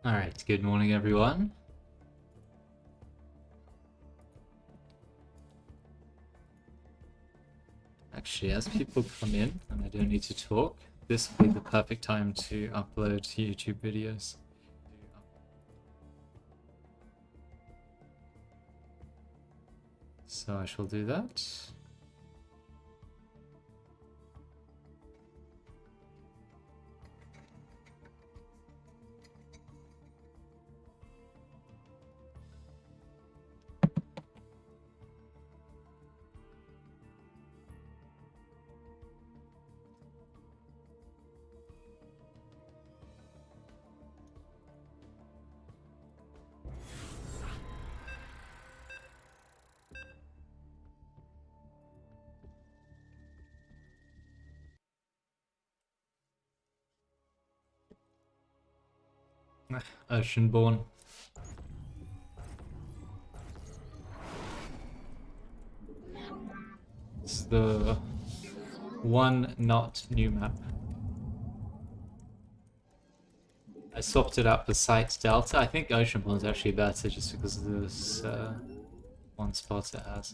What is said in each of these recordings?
Alright, good morning everyone. Actually, as people come in and I don't need to talk, this will be the perfect time to upload YouTube videos. So I shall do that. Oceanborn. It's the one not new map. I swapped it out for Site Delta. I think Oceanborn is actually better just because of this one spot it has.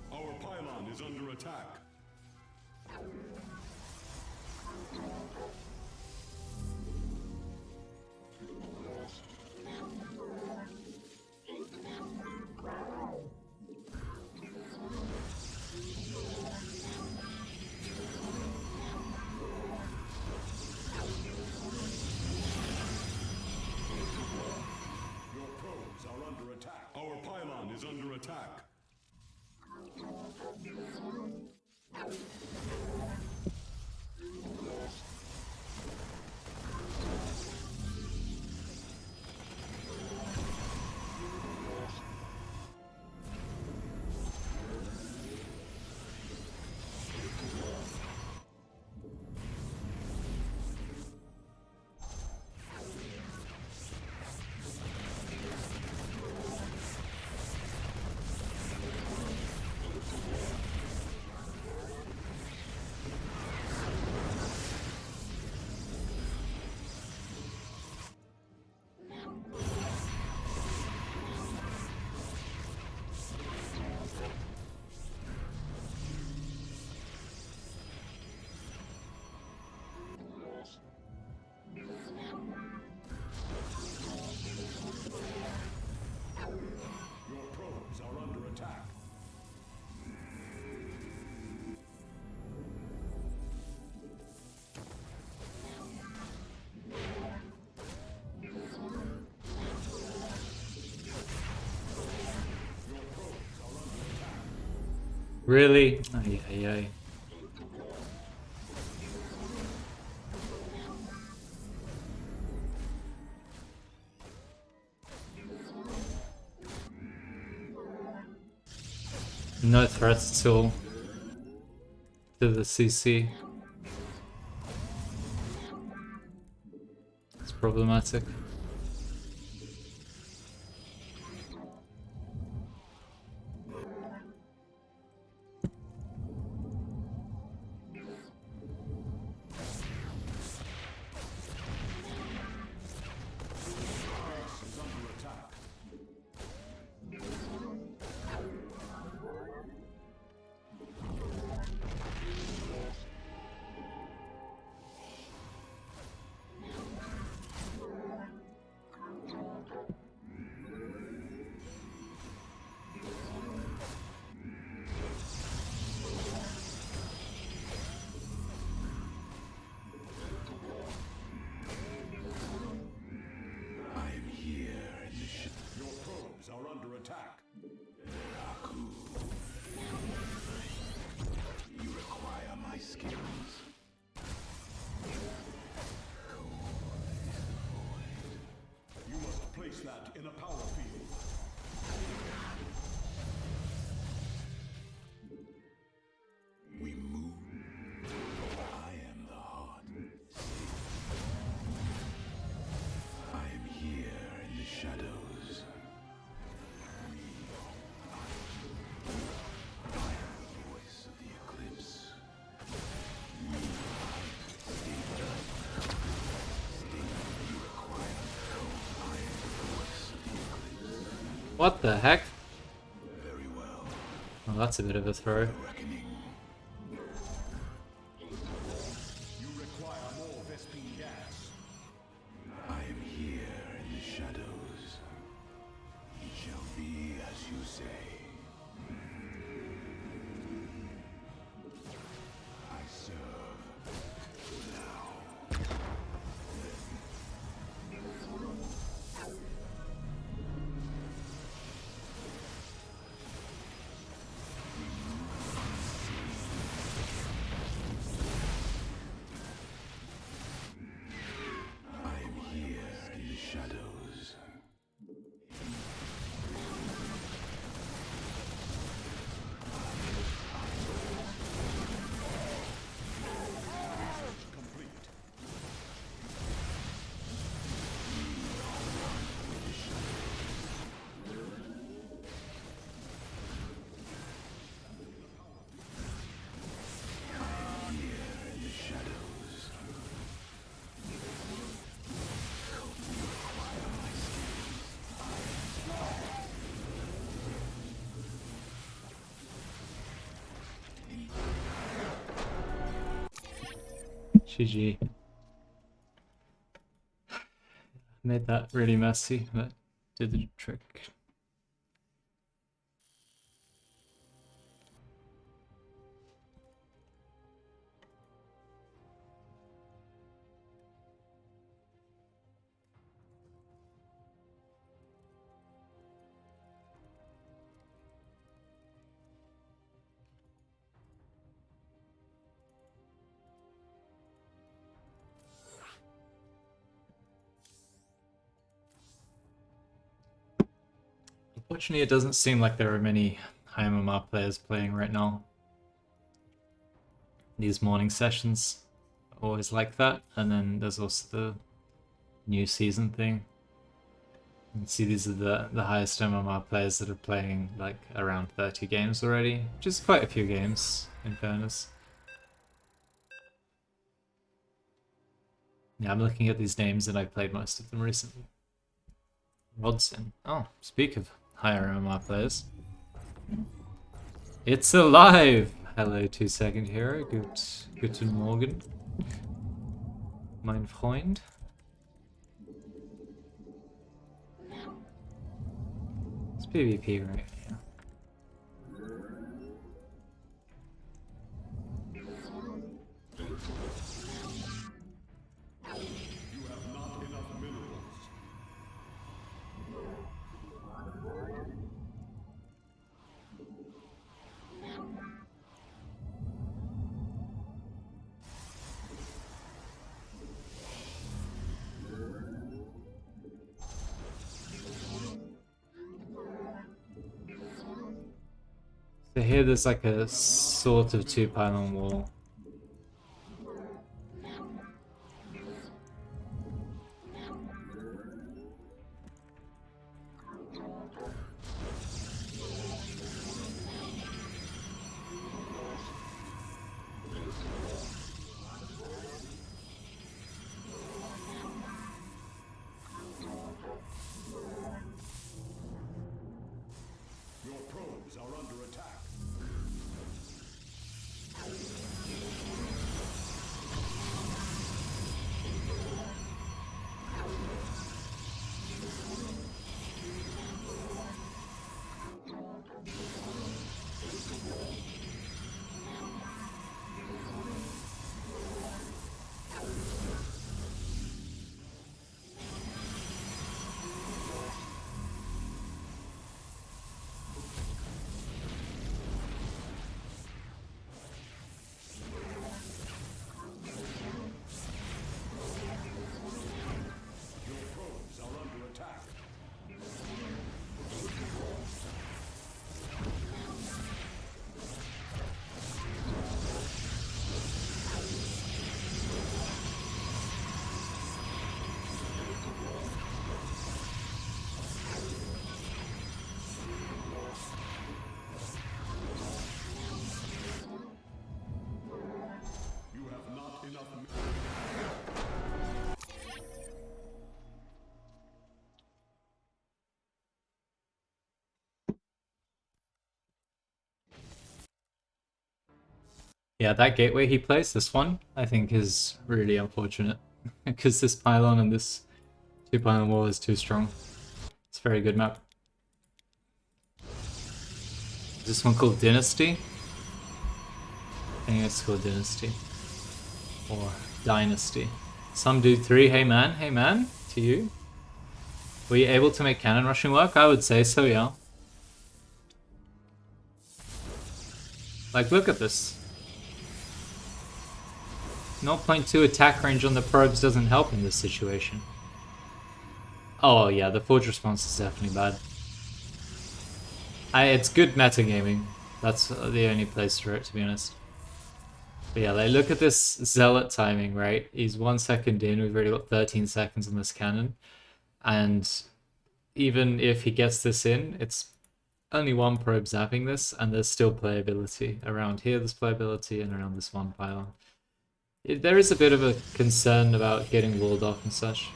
Our pylon is under attack. Your probes are under attack. Our pylon is under attack. Your probes are under attack. Your probes are under attack. Really? Ay, ay, ay. No threats at all to the CC. It's problematic. Base is under attack. are under attack. You require my skills. You must place that in a power field. We move. I am the heart. I am here in the shadows. I am the voice of the eclipse. You require. I am the voice of the eclipse. What the heck? Very well. Well, that's a bit of a throw. Reckoning. You require more Vespine gas. I am here in the shadows. It shall be as you say. I serve now. I am here in the shadows. Complete. Here in the shadows. You require my skills. GG. Made that really messy, but did the trick. Unfortunately, it doesn't seem like there are many high MMR players playing right now. These morning sessions are always like that, and then there's also the new season thing. You can see these are the highest MMR players that are playing like around 30 games already, which is quite a few games, in fairness. Yeah, I'm looking at these names and I've played most of them recently. Rodson. Oh, speak of higher MMR players. It's alive! Hello, 2-second hero. Guten Morgen. Mein Freund. It's PvP, right? Yeah. You have not enough minerals. So here there's like a sort of 2-pylon wall. Your probes are under attack. Yeah, that gateway he plays, this one, I think is really unfortunate. Because this pylon and this 2 pylon wall is too strong. It's a very good map. Is this one called Dynasty? I think it's called Dynasty. Or Dynasty. Some dude 3, hey man, to you. Were you able to make cannon rushing work? I would say so, yeah. Like, look at this. 0.2 attack range on the probes doesn't help in this situation. Oh yeah, the forge response is definitely bad. It's good metagaming. That's the only place for it, to be honest. But yeah, like, look at this zealot timing, right? He's 1 second in, we've already got 13 seconds on this cannon. And even if he gets this in, it's only one probe zapping this, and there's still playability. Around here there's playability, and around this 1 pylon. There is a bit of a concern about getting walled off and such.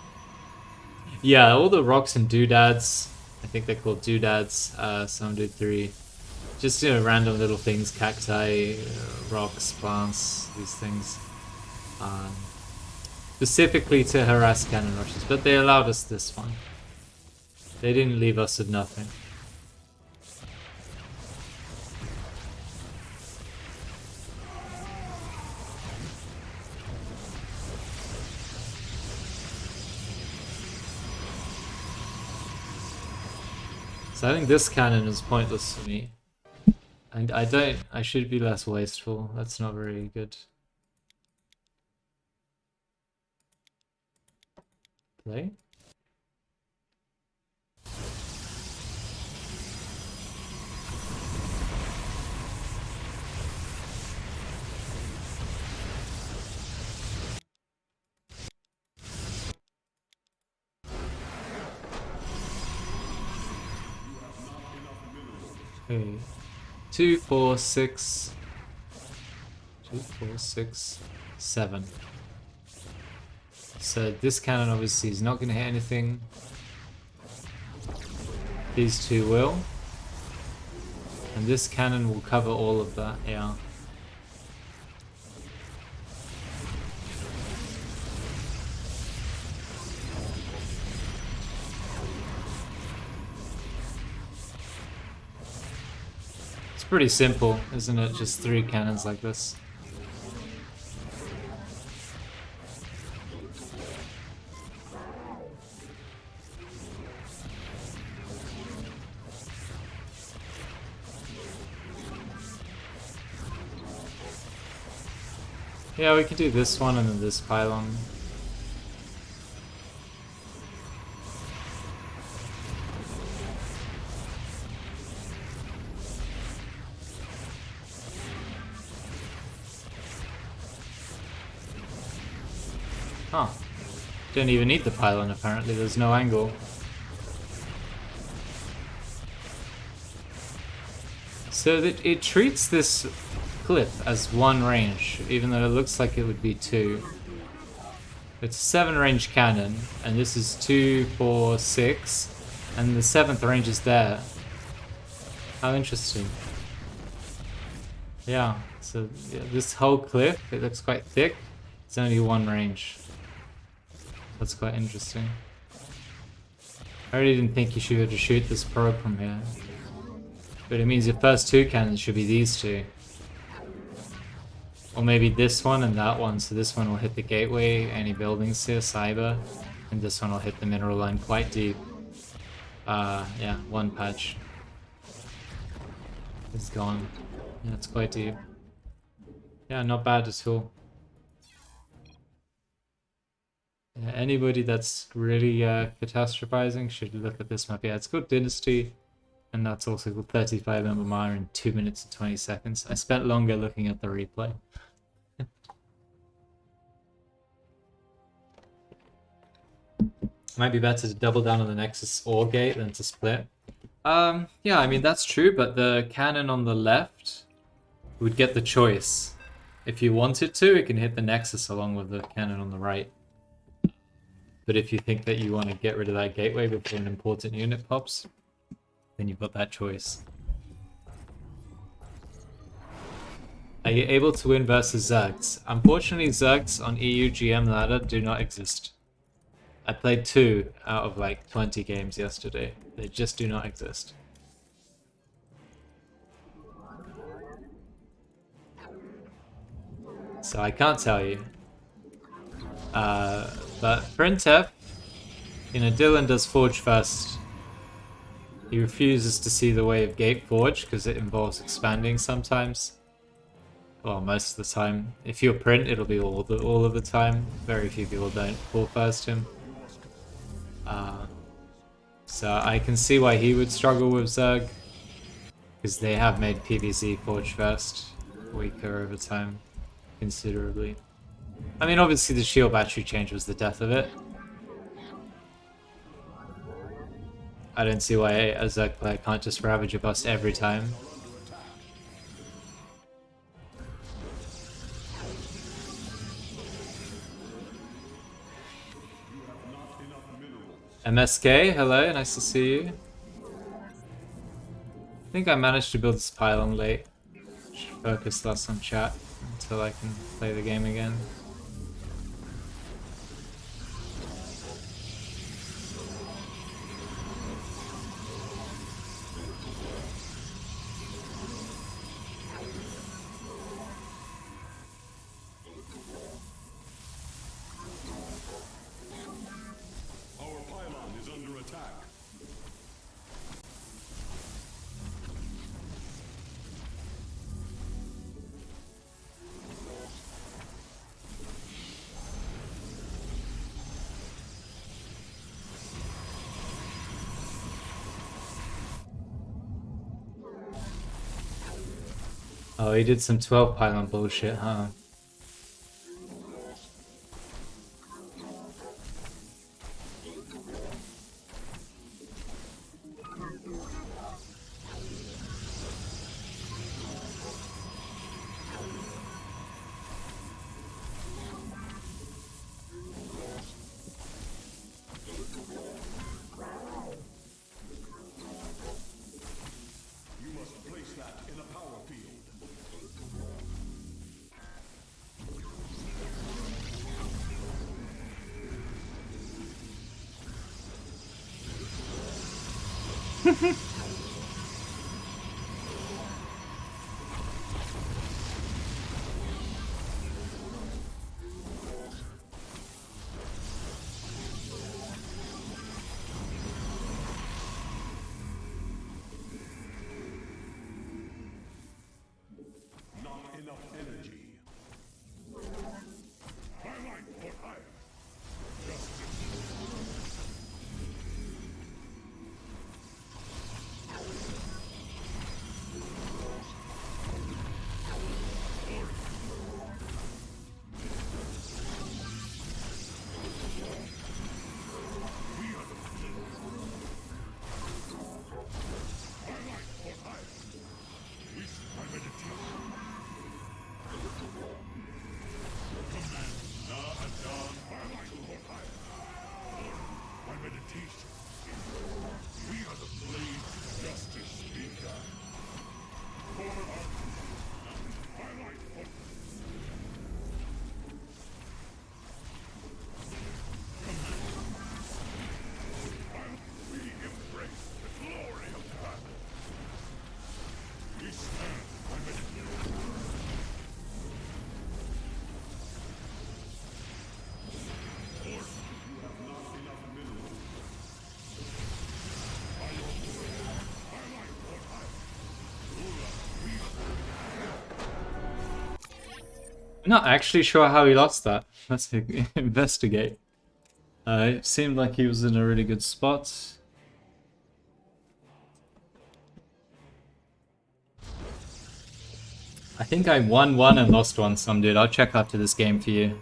Yeah, all the rocks and doodads, I think they're called doodads, some dude 3. Just, you know, random little things, cacti, rocks, plants, these things. Specifically to harass cannon rushes, but they allowed us this one. They didn't leave us with nothing. So I think this cannon is pointless for me. And I should be less wasteful. That's not very good. Play? Okay. 2, 4, 6. 2, 4, 6, 7. So this cannon obviously is not going to hit anything. These two will. And this cannon will cover all of that, yeah. It's pretty simple, isn't it? Just 3 cannons like this. Yeah, we can do this one and then this pylon. Huh. Don't even need the pylon apparently, there's no angle. So that it treats this cliff as 1 range, even though it looks like it would be 2. It's a 7 range cannon, and this is 2, 4, 6, and the 7th range is there. How interesting. Yeah, so yeah, this whole cliff, it looks quite thick. It's only 1 range. That's quite interesting. I really didn't think you should be able to shoot this probe from here. But it means your first 2 cannons should be these 2. Or maybe this one and that one, so this one will hit the gateway, any buildings here, cyber, and this one will hit the mineral line quite deep. Yeah, 1 patch. It's gone. Yeah, it's quite deep. Yeah, not bad at all. Yeah, anybody that's really catastrophizing should look at this map. Yeah, it's called Dynasty, and that's also called 35 MMR in 2 minutes and 20 seconds. I spent longer looking at the replay. Might be better to double down on the Nexus or gate than to split. Yeah, I mean, that's true, but the cannon on the left would get the choice. If you wanted to, it can hit the Nexus along with the cannon on the right. But if you think that you want to get rid of that gateway before an important unit pops, then you've got that choice. Are you able to win versus Zergs? Unfortunately, Zergs on EU GM ladder do not exist. I played 2 out of like 20 games yesterday. They just do not exist. So I can't tell you. But Printef, Dylan does Forge first. He refuses to see the way of Gate Forge because it involves expanding sometimes. Well, most of the time. If you're Print, it'll be all of the time. Very few people don't pull first him. So I can see why he would struggle with Zerg. Because they have made PvZ Forge first weaker over time. Considerably. I mean, obviously the shield battery change was the death of it. I don't see why a Zerg player can't just Ravager bust every time. MSK, hello, nice to see you. I think I managed to build this pylon late. Should focus less on chat until I can play the game again. Our pylon is under attack. Oh, he did some 12 pylon bullshit, huh? You must place that in a power field. Not enough energy. Highlight for hire. I'm not actually sure how he lost that. Let's investigate. It seemed like he was in a really good spot. I think I won one and lost one some, dude. I'll check after this game for you.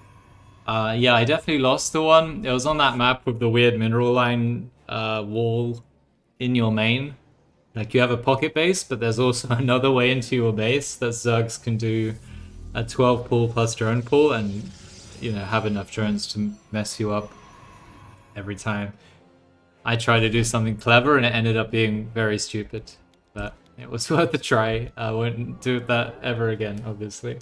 Yeah, I definitely lost the one. It was on that map with the weird mineral line wall in your main. Like, you have a pocket base, but there's also another way into your base that Zergs can do a 12 pull plus drone pull and, have enough drones to mess you up every time. I tried to do something clever and it ended up being very stupid. But It was worth a try. I wouldn't do that ever again, obviously.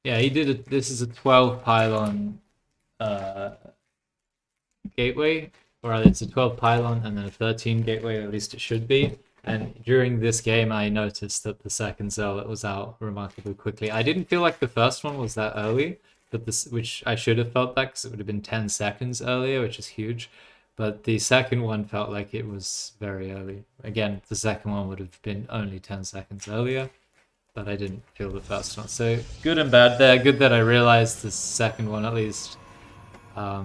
Yeah, he did it. This is a 12 pylon gateway, or it's a 12 pylon and then a 13 gateway, or at least it should be. And during this game, I noticed that the second zealot was out remarkably quickly. I didn't feel like the first one was that early, but this, which I should have felt that because it would have been 10 seconds earlier, which is huge. But the second one felt like it was very early. Again, the second one would have been only 10 seconds earlier, but I didn't feel the first one. So good and bad there. Good that I realized the second one at least. But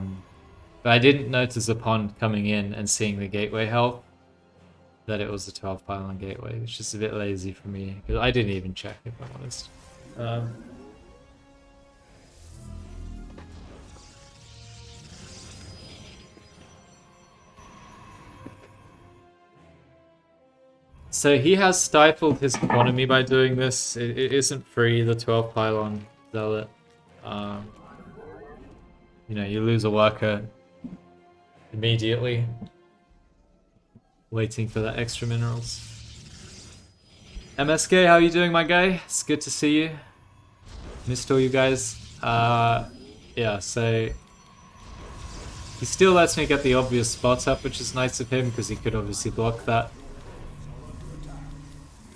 I didn't notice upon coming in and seeing the gateway health that it was a 12 pylon gateway, which is a bit lazy for me because I didn't even check, if I'm honest. So he has stifled his economy by doing this. It isn't free, the 12 pylon zealot. You know, you lose a worker immediately, waiting for that extra minerals. MSK, how are you doing, my guy? It's good to see you. Missed all you guys. Yeah, so he still lets me get the obvious spot up, which is nice of him because he could obviously block that.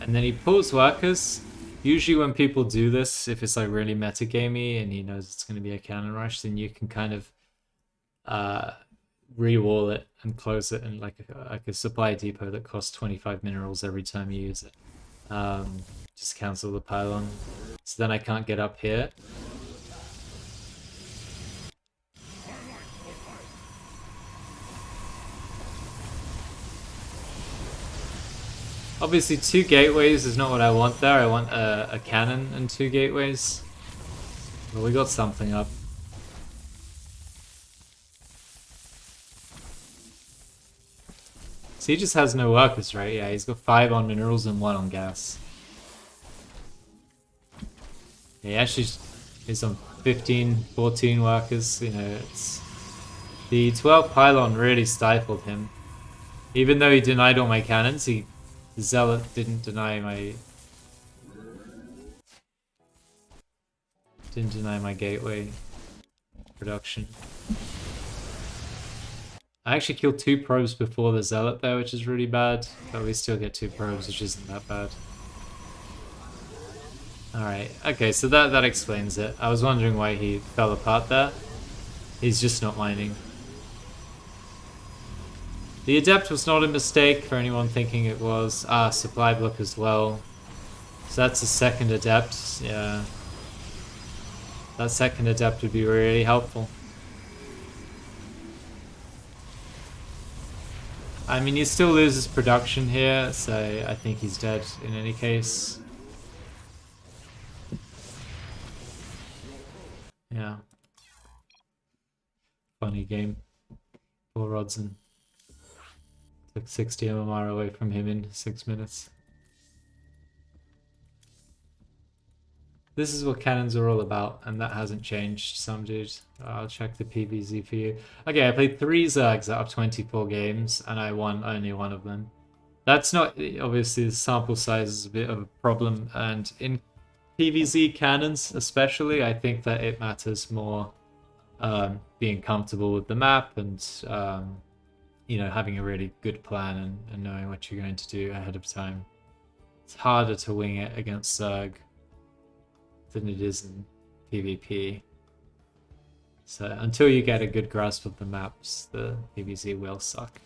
And then he pulls workers. Usually when people do this, if it's like really metagamey and he knows it's going to be a cannon rush, then you can kind of re-wall it and close it in like a supply depot that costs 25 minerals every time you use it. Just cancel the pylon. So then I can't get up here. Obviously 2 gateways is not what I want there. I want a cannon and 2 gateways. But we got something up. So he just has no workers, right? Yeah, he's got 5 on minerals and 1 on gas. He actually is on 15, 14 workers. You know, it's... The 12 pylon really stifled him. Even though he denied all my cannons, the zealot didn't deny my... Didn't deny my gateway production. I actually killed 2 probes before the zealot there, which is really bad. But we still get 2 probes, which isn't that bad. Alright, okay, so that explains it. I was wondering why he fell apart there. He's just not mining. The Adept was not a mistake for anyone thinking it was. Ah, supply block as well. So that's a second Adept, yeah. That second Adept would be really helpful. I mean, he still loses production here, so I think he's dead in any case. Yeah. Funny game. Poor Rodson. Took 60 MMR away from him in 6 minutes. This is what cannons are all about, and that hasn't changed, some dude. I'll check the PVZ for you. Okay, I played 3 Zergs out of 24 games, and I won only 1 of them. That's not... Obviously, the sample size is a bit of a problem, and in PVZ cannons especially, I think that it matters more being comfortable with the map and, you know, having a really good plan and knowing what you're going to do ahead of time. It's harder to wing it against Zerg than it is in PvP. So until you get a good grasp of the maps, the PvZ will suck.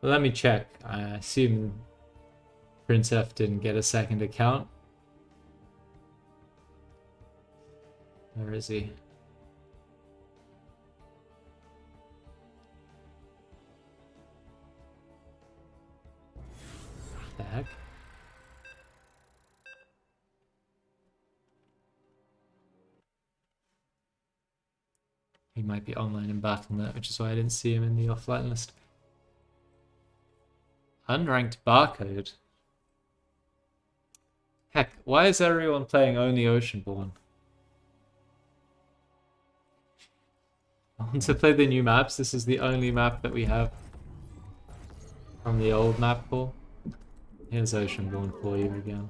Well, let me check. I assume Prince F didn't get a second account. Where is he? The heck? He He might be online in Battle.net, which is why I didn't see him in the offline list. Unranked barcode. Heck, why is everyone playing only Oceanborn? I want to play the new maps. This is the only map that we have from the old map pool. Here's Oceanborn for you again.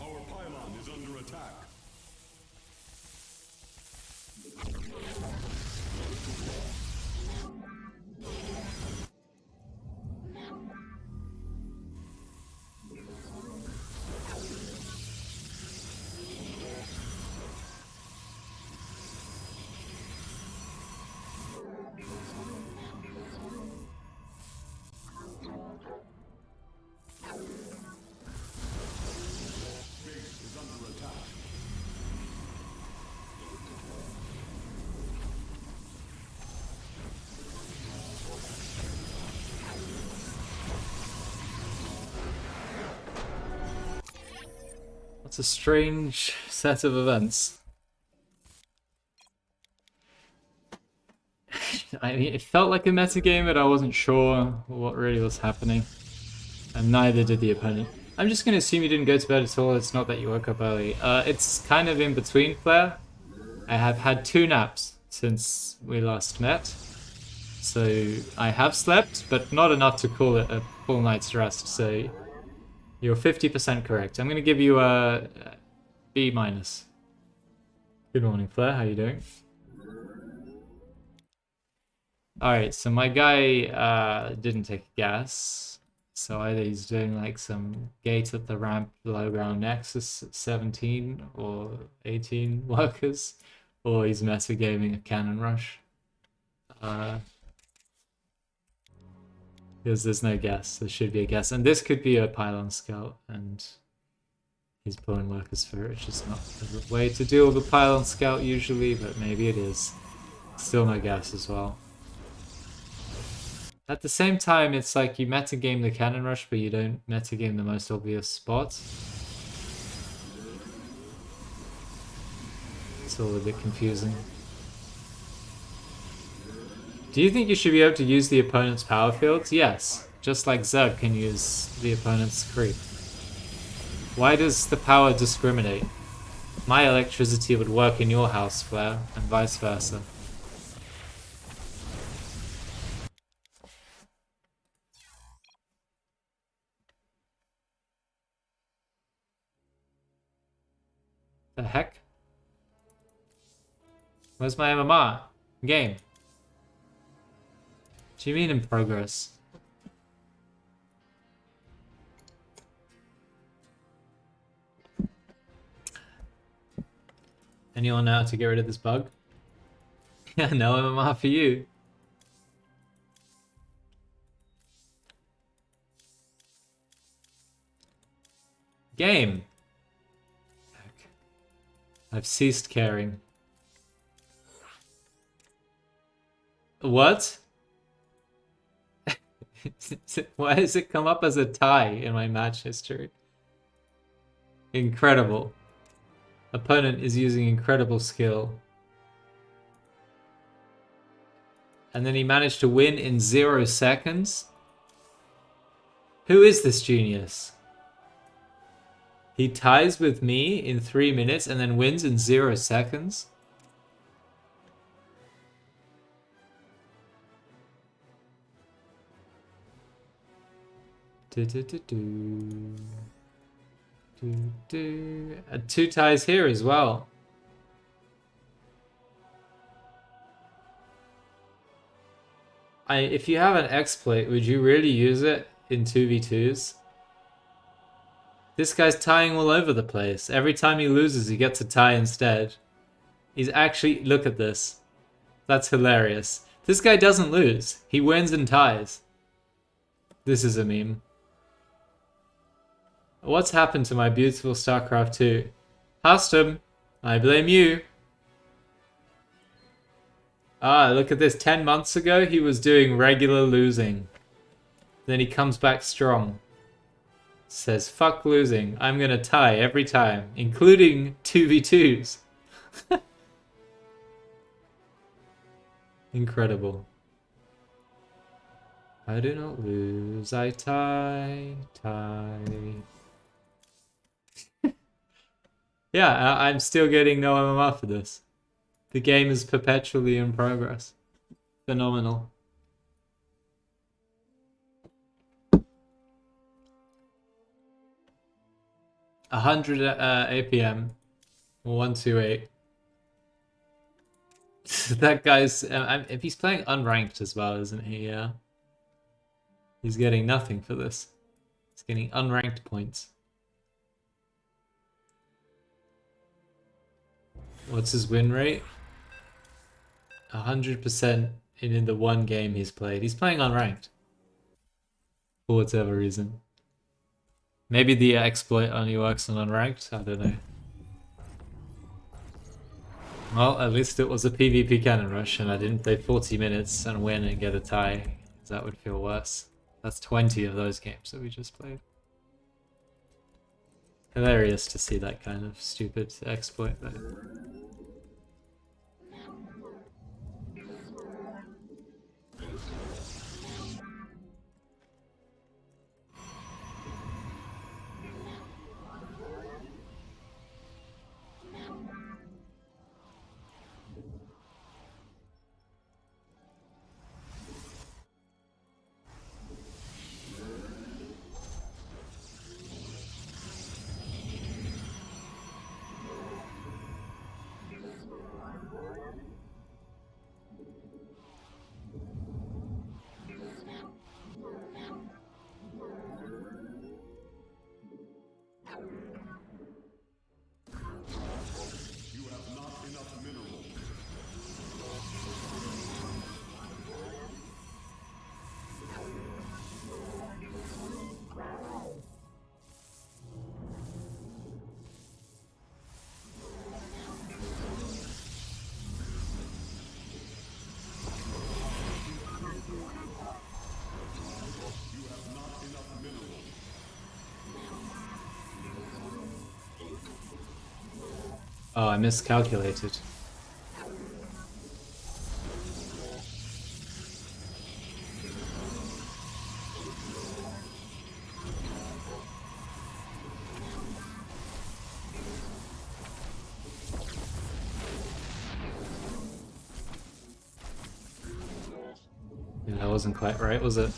Our pylon is under attack. Base is under attack. What's a strange set of events? I mean, it felt like a metagame, but I wasn't sure what really was happening. And neither did the opponent. I'm just going to assume you didn't go to bed at all. It's not that you woke up early. It's kind of in between, Claire. I have had 2 naps since we last met. So I have slept, but not enough to call it a full night's rest. So you're 50% correct. I'm going to give you a B minus. Good morning, Claire. How you doing? Alright, so my guy didn't take gas. So either he's doing like some gate at the ramp low ground nexus at 17 or 18 workers, or he's metagaming a cannon rush. Because there's no gas, there should be a gas. And this could be a pylon scout, and he's pulling workers for it, which is not the way to deal with a pylon scout usually, but maybe it is. Still no gas as well. At the same time, it's like you metagame the cannon rush, but you don't metagame the most obvious spot. It's all a bit confusing. Do you think you should be able to use the opponent's power fields? Yes, just like Zerg can use the opponent's creep. Why does the power discriminate? My electricity would work in your house, Flair, and vice versa. The heck? Where's my MMR? Game. What do you mean in progress? Anyone know how to get rid of this bug? Yeah, no MMR for you. Game. Heck. I've ceased caring. What? Why does it come up as a tie in my match history? Incredible. Opponent is using incredible skill. And then he managed to win in 0 seconds? Who is this genius? He ties with me in 3 minutes and then wins in 0 seconds? And 2 ties here as well. If you have an exploit, would you really use it in 2v2s? This guy's tying all over the place. Every time he loses, he gets a tie instead. He's actually... Look at this. That's hilarious. This guy doesn't lose. He wins and ties. This is a meme. What's happened to my beautiful StarCraft 2? Hustom, I blame you. Ah, look at this. 10 months ago, he was doing regular losing. Then he comes back strong. Says, fuck losing. I'm gonna tie every time, including 2v2s. Incredible. I do not lose, I tie. Yeah, I'm still getting no MMR for this. The game is perpetually in progress. Phenomenal. A 100 APM. 128. That guy's... if he's playing unranked as well, isn't he? Yeah. He's getting nothing for this. He's getting unranked points. What's his win rate? 100% in the one game he's played. He's playing unranked. For whatever reason. Maybe the exploit only works on unranked? I don't know. Well, at least it was a PvP cannon rush and I didn't play 40 minutes and win and get a tie. That would feel worse. That's 20 of those games that we just played. Hilarious to see that kind of stupid exploit though. You have not enough minerals. You have not enough minerals. Oh, I miscalculated. Yeah, that wasn't quite right, was it?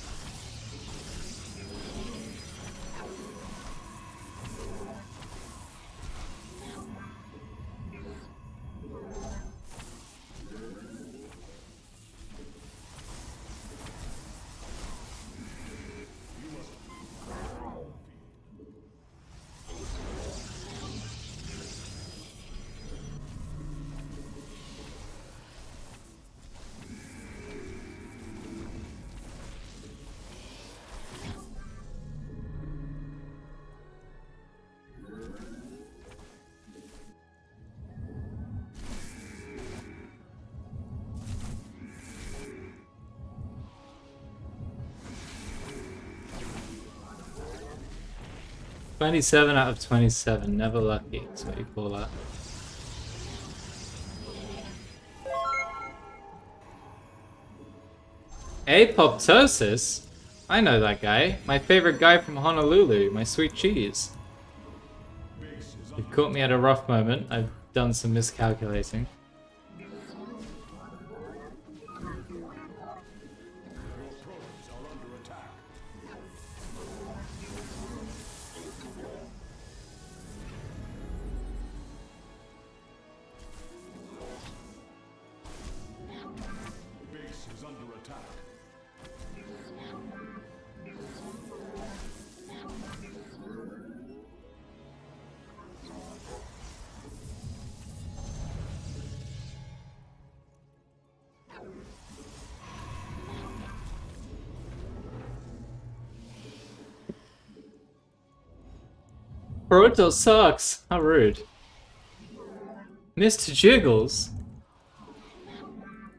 "27 out of 27, never lucky," that's what you call that. Apoptosis? I know that guy. My favorite guy from Honolulu, my sweet cheese. You've caught me at a rough moment. I've done some miscalculating. Boruto sucks. How rude. Mr. Jiggles?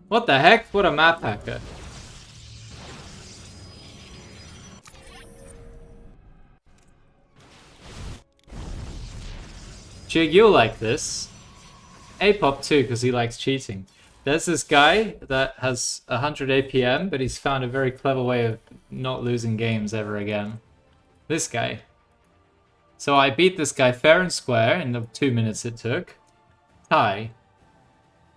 What the heck? What a map hacker. Jig, you'll like this. Apop too, because he likes cheating. There's this guy that has 100 APM, but he's found a very clever way of not losing games ever again. This guy. So I beat this guy fair and square in the 2 minutes it took. Tie.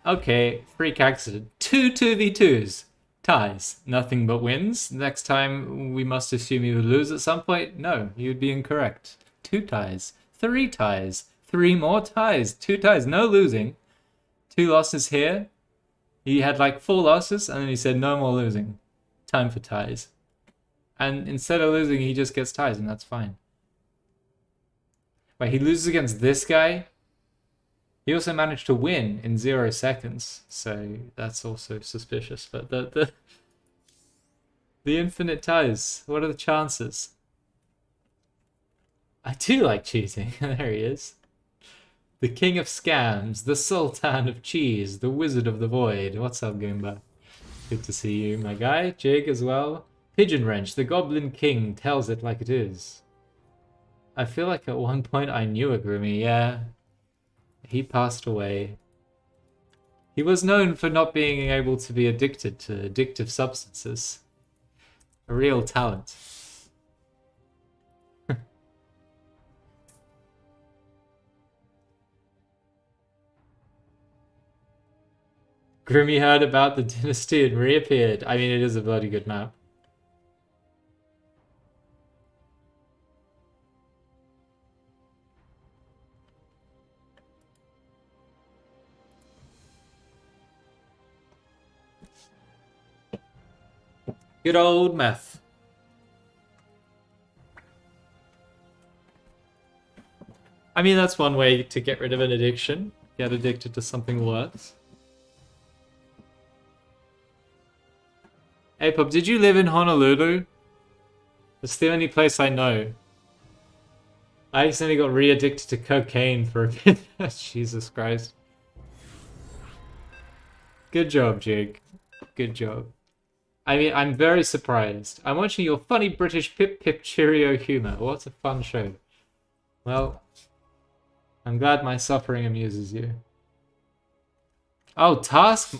Okay, freak accident. 2-2v2s. Ties. Nothing but wins. Next time we must assume he would lose at some point? No, you would be incorrect. 2 ties. 3 ties. 3 more ties. 2 ties. No losing. 2 losses here. He had like 4 losses and then he said no more losing. Time for ties. And instead of losing, he just gets ties and that's fine. But he loses against this guy. He also managed to win in 0 seconds, so that's also suspicious. But the infinite ties, what are the chances? I do like cheating. There he is. The king of scams, the sultan of cheese, the wizard of the void. What's up, Goomba? Good to see you, my guy. Jig as well. Pigeon Wrench, the goblin king, tells it like it is. I feel like at one point I knew a Grimmy, yeah. He passed away. He was known for not being able to be addicted to addictive substances. A real talent. Grimmy heard about the dynasty and reappeared. I mean, it is a bloody good map. Good old meth. I mean, that's one way to get rid of an addiction. Get addicted to something worse. Hey, Pop, did you live in Honolulu? It's the only place I know. I accidentally got re-addicted to cocaine for a bit. Jesus Christ. Good job, Jig. Good job. I mean, I'm very surprised. I'm watching your funny British pip-pip cheerio humor. What a fun show. Well, I'm glad my suffering amuses you. Oh,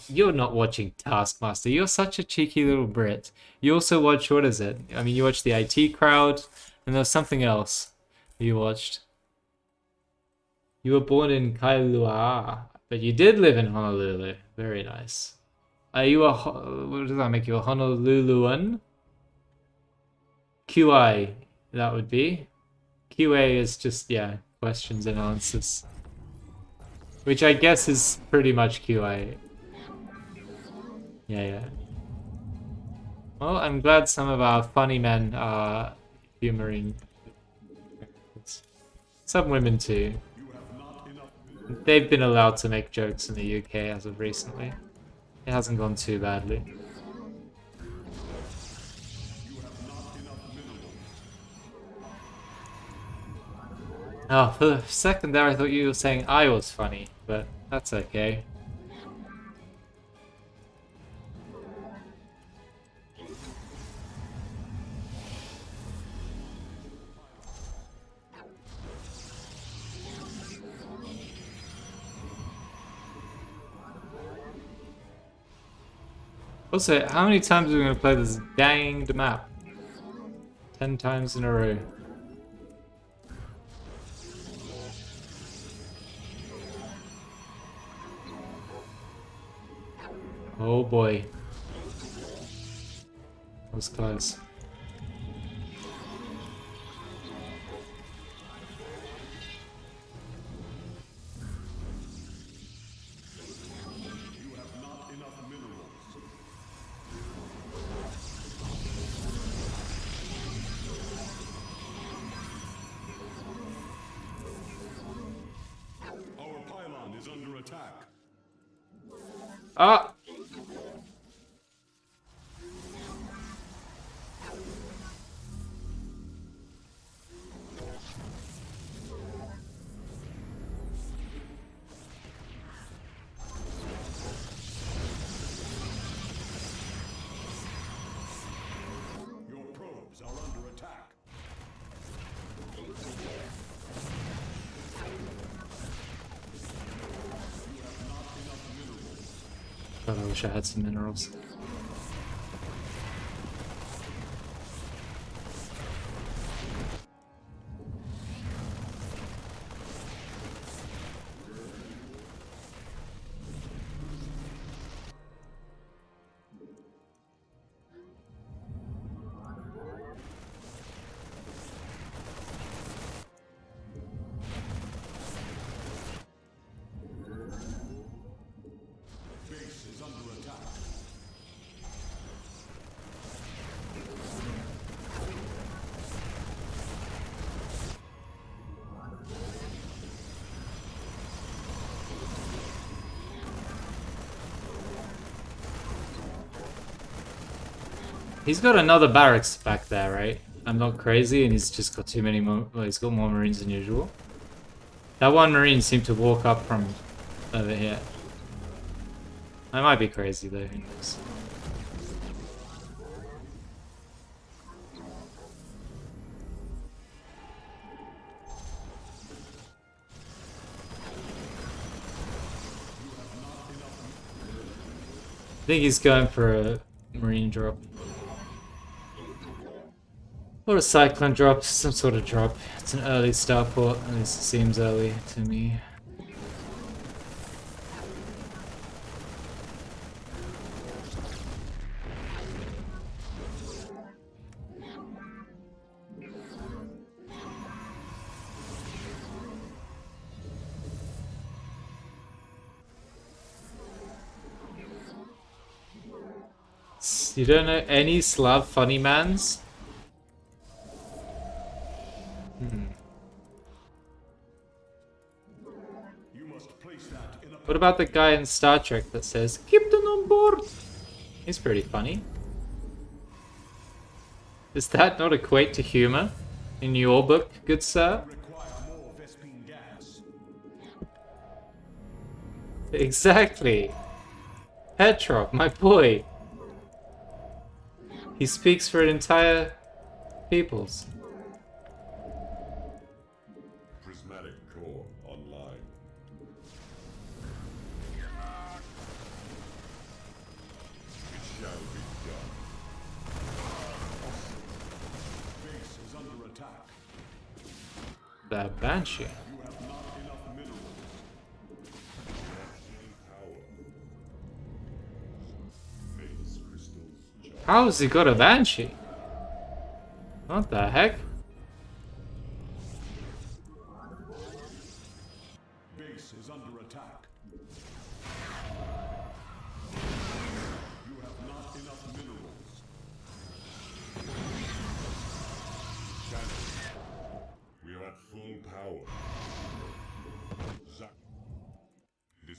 you're not watching Taskmaster. You're such a cheeky little Brit. You also watch, what is it? I mean, you watch the IT Crowd, and there's something else you watched. You were born in Kailua, but you did live in Honolulu. Very nice. Are you what does that make you, a Honoluluan? QI, that would be. QA is just, yeah, questions and answers. Which I guess is pretty much QA. Yeah. Well, I'm glad some of our funny men are humoring. Some women too. They've been allowed to make jokes in the UK as of recently. It hasn't gone too badly. Oh, for a second there I thought you were saying I was funny, but that's okay. Also, how many times are we going to play this danged map? 10 times in a row. Oh boy. That was close. You have not enough minerals. Our pylon is under attack. Ah! Your probes are under attack. God, I wish I had some minerals. Base is under attack. He's got another barracks back there, right? I'm not crazy, and he's just got too many more. Well, he's got more marines than usual. That one marine seemed to walk up from over here. I might be crazy though, who knows? I think he's going for a marine drop. Or a cyclone drop, some sort of drop. It's an early starport, at least it seems early to me. You don't know any Slav funny mans? You must place that in a What about the guy in Star Trek that says, "Captain on board"? He's pretty funny. Does that not equate to humor in your book, good sir? require more Vespine gas. Exactly. Petrov, my boy. He speaks for an entire peoples. Prismatic core online. It shall be done. Base is under attack. The Banshee. You have not enough minerals. Power. Phase crystals charged. How has he got a Banshee? What the heck? Base is under attack. You have not enough minerals. Shannon. We are at full power. Zack. This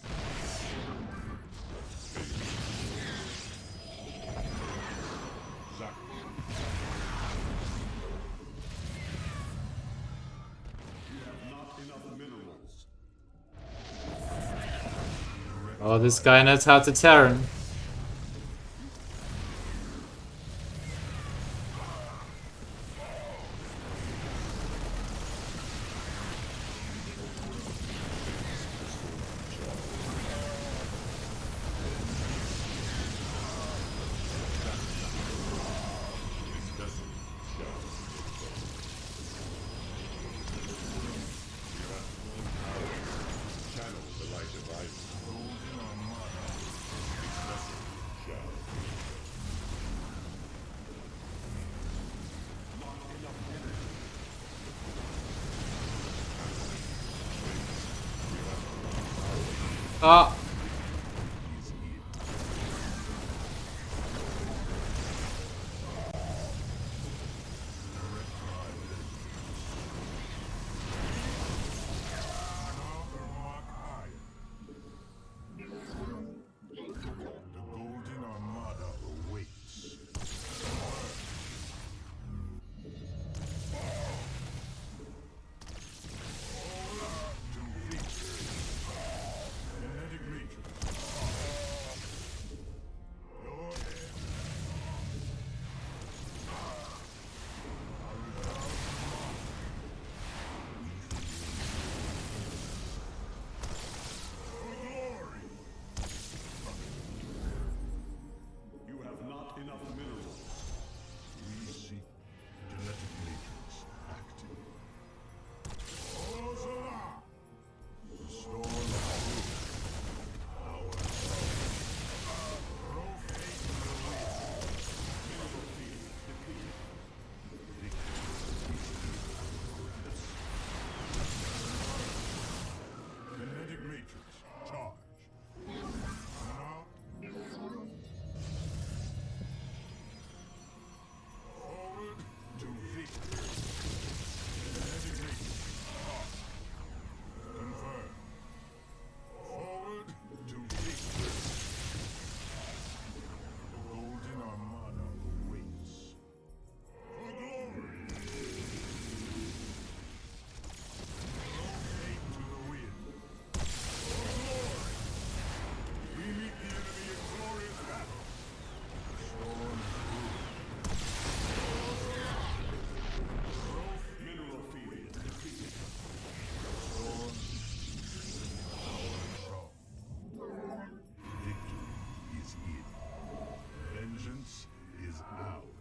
Zack. You have not enough minerals. Oh, this guy knows how to Terran. Ah! The Golden Armada awaits. To victory. Kinetic Matrix. Your end. For glory. You have not enough minerals. We seek genetic matrix active. Ozala! Restore the truth. Our rotate the wind. Mineral field depleted. Kinetic matrix charge. Now, forward to victory. Kinetic matrix charge. Confirm. Forward to victory. The Golden Armada awaits. For glory. Rotate to the wind. For glory. We meet the enemy in glorious battle. Storm Mineral field depleted. Storm. Our song. Victory is in. Vengeance is ours.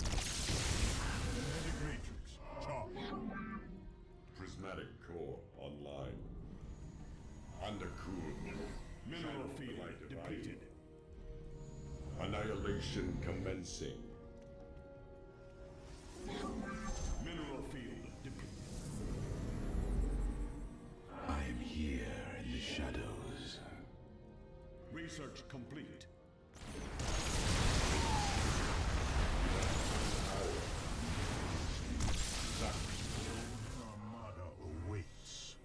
Kinetic matrix charge. Prismatic core online. Undercooled. Mineral field depleted. Annihilation commencing. Mineral field depleted. I am here in the shadows. Research complete. Armada awaits.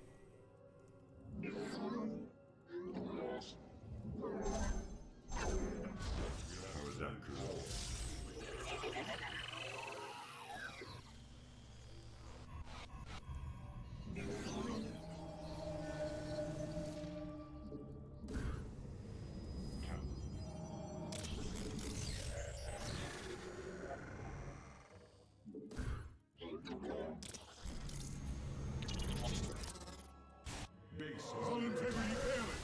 How is that cool? Base All integrity failing.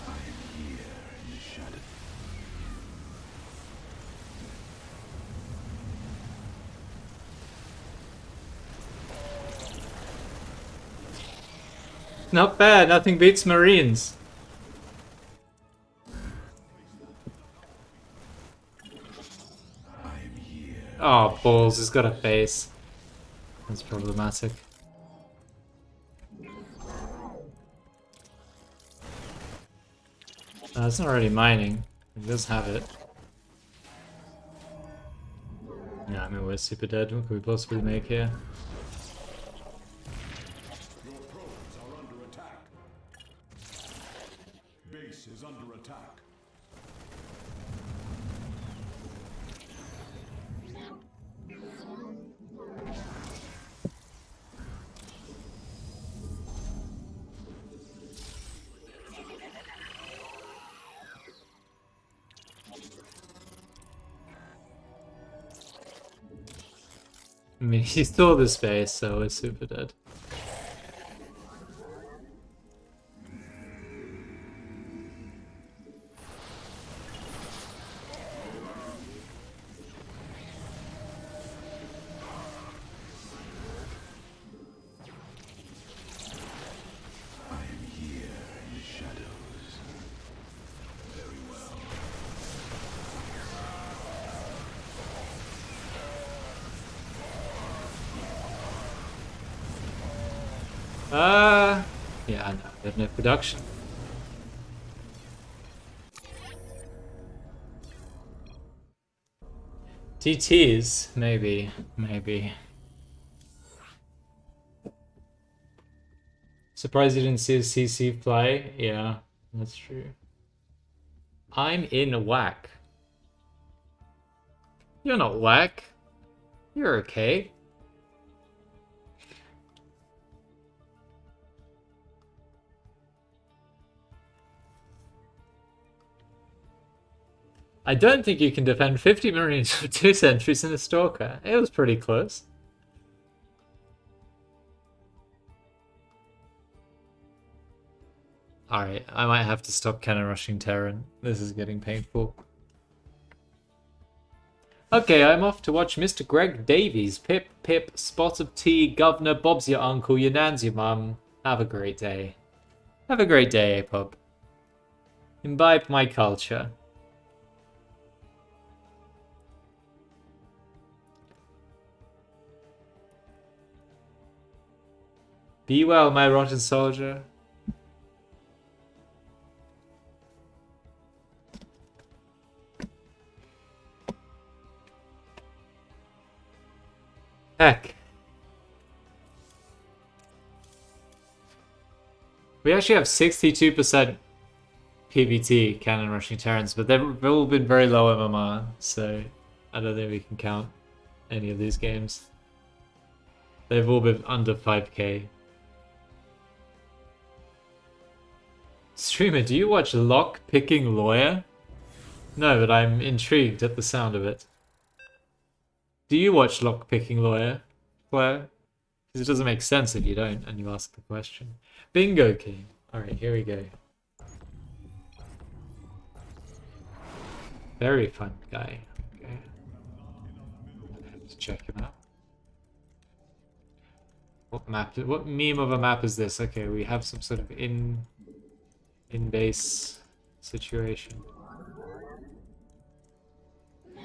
I am here in the shadow. Not bad, nothing beats Marines. I am here. Oh, balls, he's got a face. That's problematic. It's not really mining. He does have it. Yeah, I mean, we're super dead. What could we possibly make here? Your probes are under attack. Base is under attack. I mean, he stole the space, so we're super dead. I am here in the shadows. Yeah, I know. We have no production. TTs, maybe, maybe. Surprised you didn't see a CC fly? Yeah, that's true. I'm in whack. You're not whack. You're okay. I don't think you can defend 50 Marines with 2 sentries and a Stalker. It was pretty close. Alright, I might have to stop cannon rushing Terran. This is getting painful. Okay, I'm off to watch Mr. Greg Davies. Pip, pip, spot of tea, governor, Bob's your uncle, your nan's your mum. Have a great day. Have a great day, Apop. Imbibe my culture. Be well, my rotten soldier. Heck. We actually have 62% PVT, cannon rushing Terrans, but they've all been very low MMR, so I don't think we can count any of these games. They've all been under 5k. Streamer, do you watch Lock Picking Lawyer? No, but I'm intrigued at the sound of it. Do you watch Lock Picking Lawyer, Claire? Because it doesn't make sense if you don't and you ask the question. Bingo King. Alright, here we go. Very fun guy. Okay. Let's check him out. What map? What meme of a map is this? Okay, we have some sort of in-base situation. You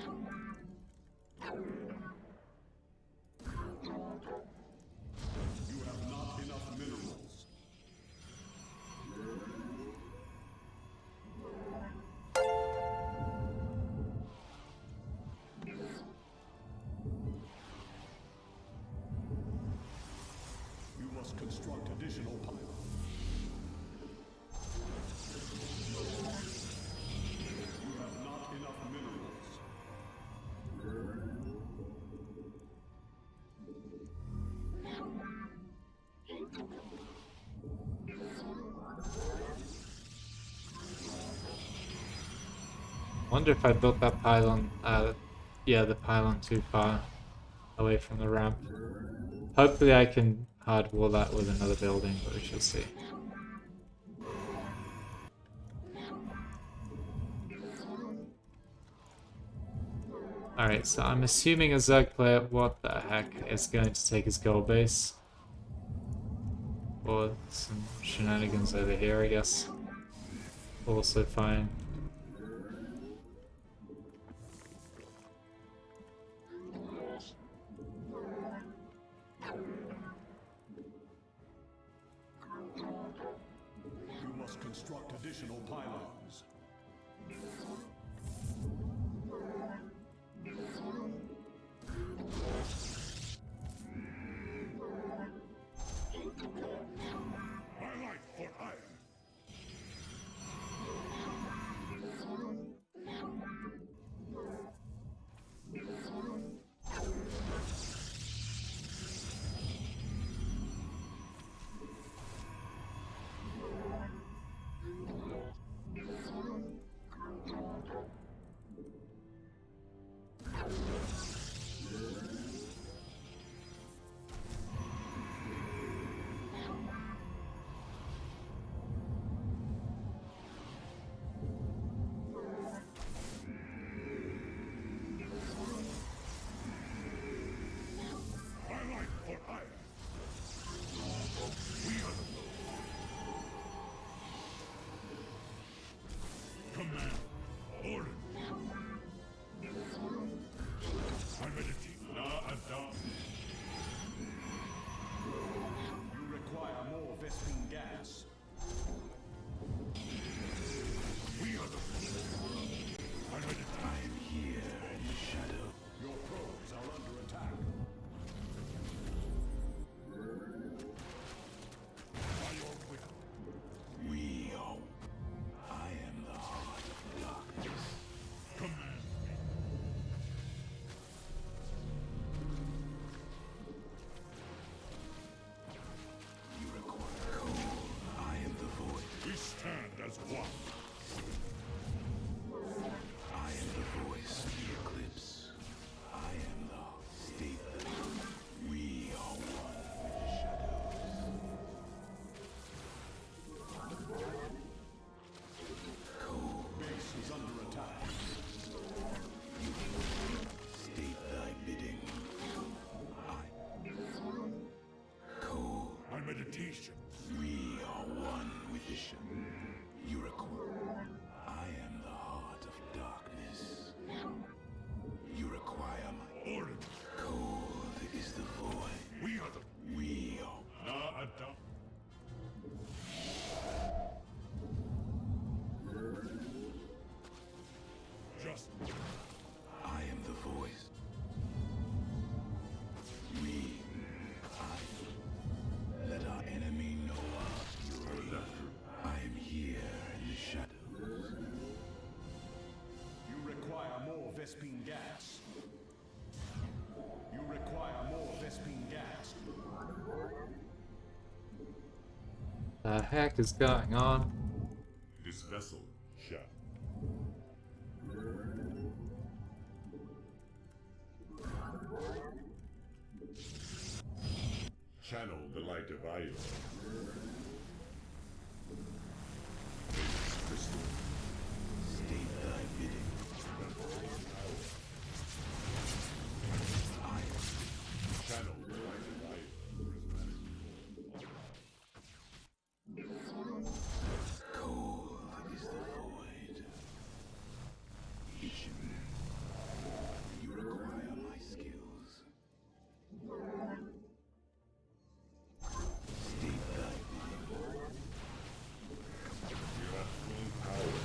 have not enough minerals. You must construct additional pylons. You have not enough minerals. Wonder if I built that pylon, yeah, the pylon too far away from the ramp. Hopefully I can hardwall that with another building, but we shall see. Alright, so I'm assuming a Zerg player, what the heck, is going to take his gold base. Or some shenanigans over here, I guess. Also fine. You must construct additional pylons. My life for hire. meditation. We are one with Isha. Uruquois. I am the heart of darkness. You require my Order. cold is the void. We are the We are Na Adam. Just I am the voice. We let our enemy know our fury. I am here in the shadows. You require more Vespine gas. You require more Vespine gas. The heck is going on? this vessel shall. Channel the light of Io. Phase crystal. State thy bidding. Channel the light of Io. Cold is the void. Ishim. You require my skills. State thy bidding. We are at full power.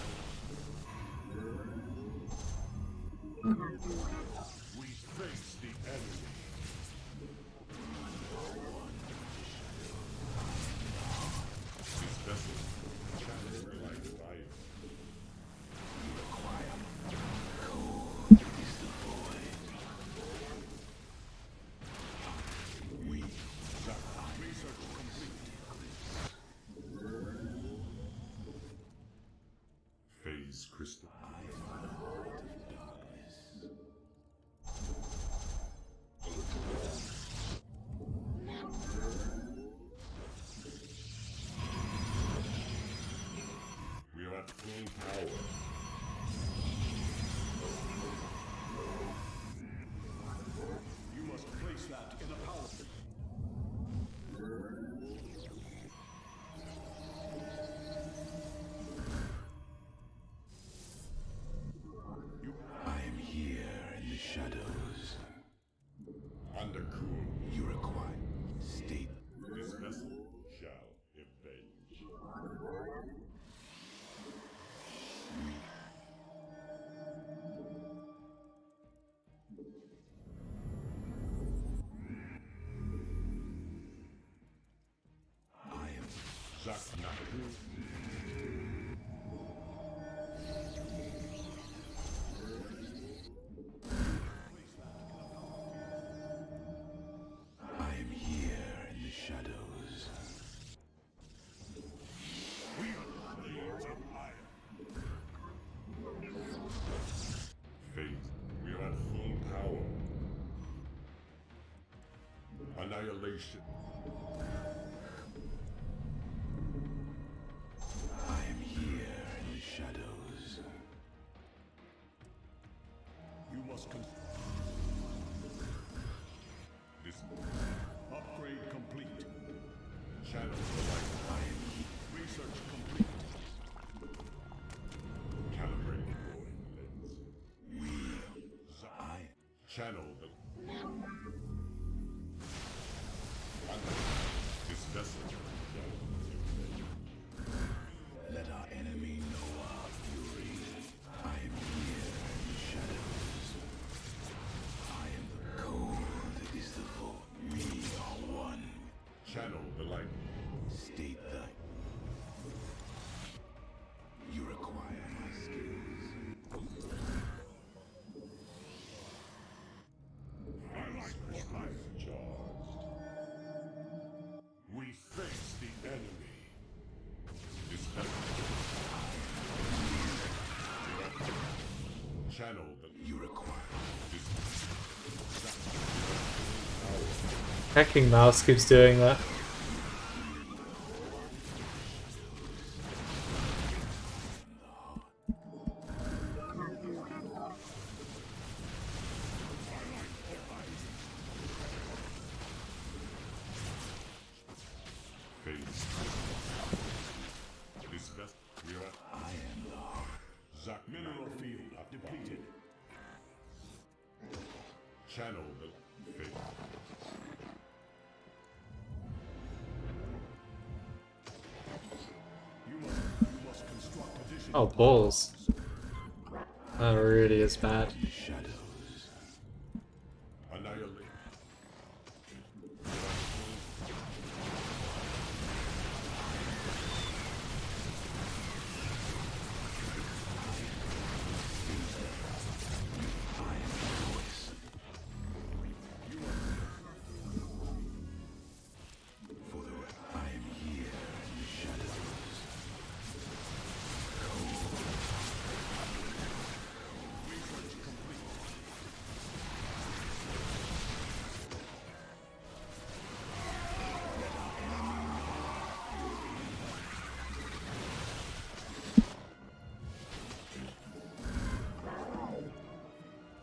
We face the enemy. This vessel channels the light of Io. Cold is the void. We Research complete. Phase crystal. I am the heart of darkness. We are at full power. You must place that in a power. I am here in the shadows. Undercool. You require state. This vessel shall avenge. I am Jacques Naku. I am here in the shadows. We are the blades of iron. Fate. We are at full power. Annihilation. I am here in the shadows. You must This upgrade complete. channel the light. Research complete. Calibrating boring lens. We I Channel the. This vessel shall avenge. let our enemy know our fury. I am here in the shadows. I am the cold is the void. We are one. Channel the light. State thy. You require my skills. Phase crystal charged. We face the enemy. This vessel. Channel the. You require. This. Hacking mouse keeps doing that. channel the fate. You must construct additional Oh, balls. That really is bad. Shadows. annihilate. For the I am here in the shadows.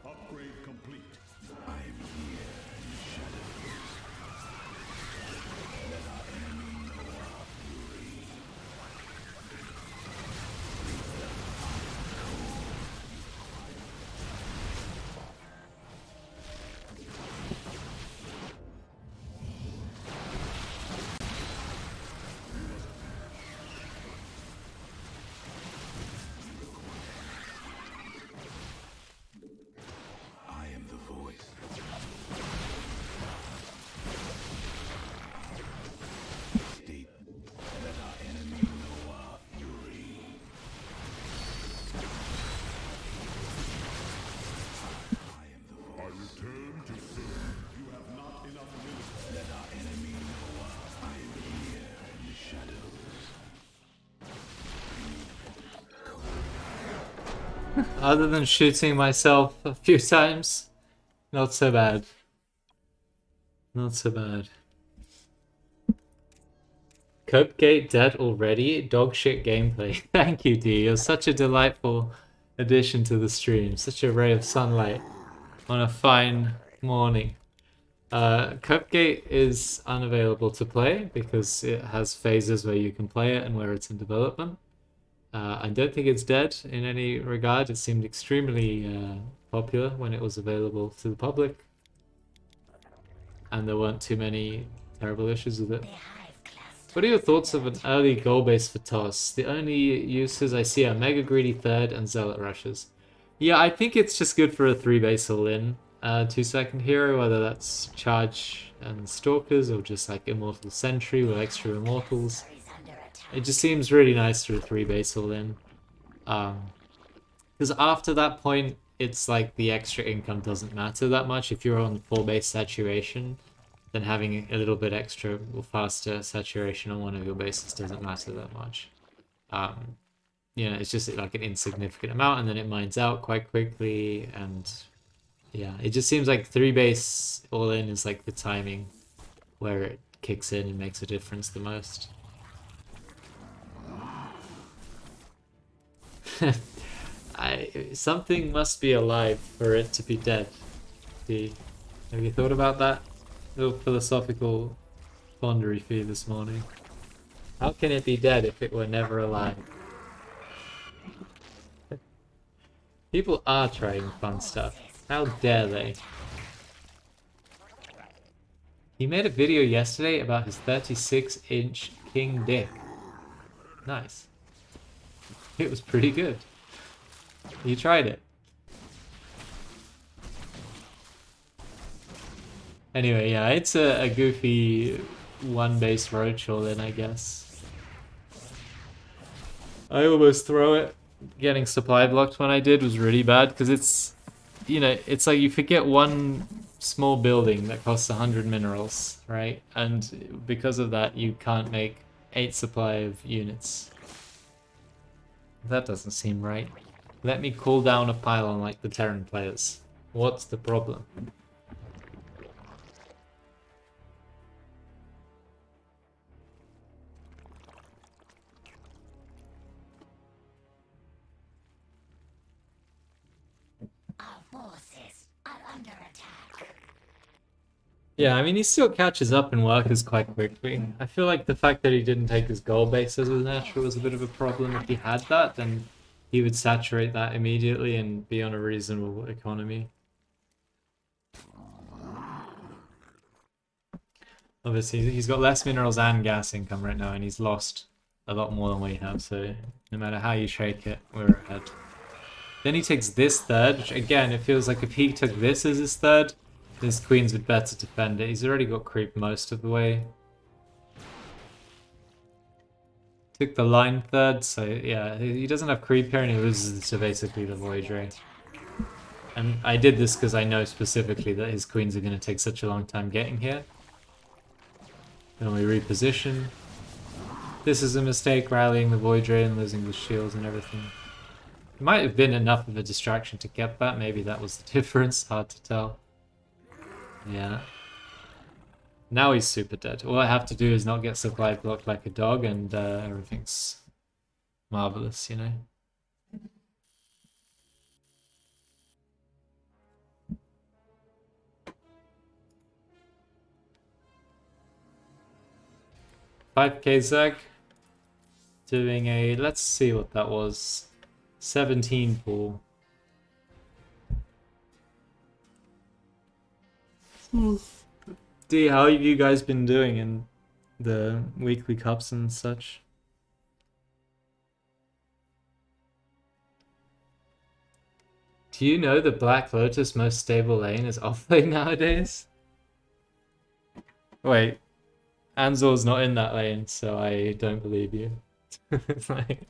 Upgrade complete. I am here in the shadows. Let our enemy know our fury. I am the voice. State, let our enemy know our fury. I am the I voice. return to serve. You have not enough minutes. Let our enemy know our I am here in the shadows. Other than shooting myself a few times, not so bad. Not so bad. Copegate dead already? Dog shit gameplay. Thank you, D. You're such a delightful addition to the stream. Such a ray of sunlight on a fine morning. Cupgate is unavailable to play because it has phases where you can play it and where it's in development. I don't think it's dead in any regard. It seemed extremely popular when it was available to the public. And there weren't too many terrible issues with it. What are your thoughts of an early goal base for TOS? The only uses I see are Mega Greedy Third and Zealot Rushes. Yeah, I think it's just good for a 3 base all-in 2-second hero, whether that's Charge and Stalkers or just like Immortal Sentry with extra Immortals. It just seems really nice for a 3 base all-in. Because after that point, it's like the extra income doesn't matter that much. If you're on 4 base saturation, then having a little bit extra or faster saturation on one of your bases doesn't matter that much. You know, it's just like an insignificant amount, and then it mines out quite quickly, and yeah, it just seems like 3 base all in is like the timing where it kicks in and makes a difference the most. Something must be alive for it to be dead. Have you thought about that? Little philosophical pondery for you this morning. How can it be dead if it were never alive? People are trying fun stuff. How dare they? He made a video yesterday about his 36-inch king dick. Nice. It was pretty good. He tried it. Anyway, yeah, it's a goofy 1 base roach all in, I guess. I almost throw it. Getting supply blocked when I did was really bad because it's, you know, it's like you forget one small building that costs 100 minerals, right? And because of that, you can't make 8 supply of units. That doesn't seem right. Let me cool down a pylon like the Terran players. What's the problem? Our forces are under attack. Yeah, I mean, he still catches up in workers quite quickly. I feel like the fact that he didn't take his goal base as a natural was a bit of a problem. If he had that, then he would saturate that immediately and be on a reasonable economy. Obviously, he's got less minerals and gas income right now, and he's lost a lot more than we have, so no matter how you shake it, we're ahead. Then he takes this third, which again, it feels like if he took this as his third, his queens would better defend it. He's already got creep most of the way. Took the line third, so yeah, he doesn't have creep here and he loses to basically the Void Ray. And I did this because I know specifically that his queens are going to take such a long time getting here. Then we reposition. This is a mistake, rallying the Void Ray and losing the shields and everything. It might have been enough of a distraction to get that, maybe that was the difference, hard to tell. Yeah. Now he's super dead. All I have to do is not get supply blocked like a dog and everything's marvelous, you know? $5K Zeg. Doing a, let's see what that was. 17 pool. D, how have you guys been doing in the weekly cups and such? Do you know the Black Lotus most stable lane is offlane nowadays? Wait, Anzor's not in that lane, so I don't believe you. It's like,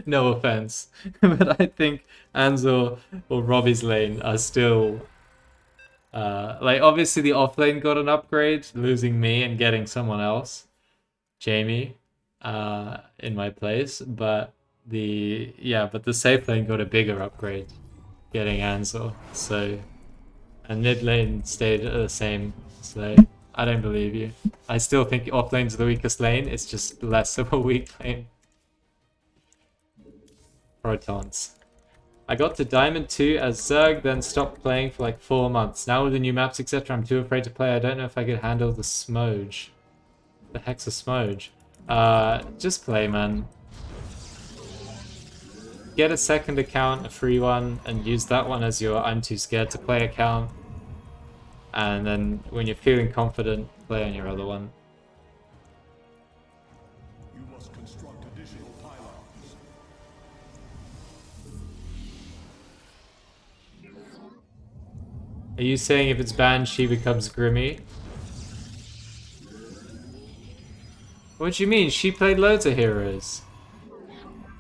no offense, but I think Anzor or Robbie's lane are still like obviously the off lane got an upgrade, losing me and getting someone else, Jamie, in my place, but the safe lane got a bigger upgrade, getting Anzor. So, and mid lane stayed the same. So I don't believe you. I still think off lane's the weakest lane. It's just less of a weak lane. Protons. I got to Diamond 2 as Zerg, then stopped playing for like 4 months. Now with the new maps, etc., I'm too afraid to play. I don't know if I could handle the Smoge. The heck's a Smoge? Just play, man. Get a second account, a free one, and use that one as your I'm too scared to play account. And then when you're feeling confident, play on your other one. You must construct additional pylons. Are you saying if it's banned, she becomes Grimmy? What do you mean? She played loads of heroes.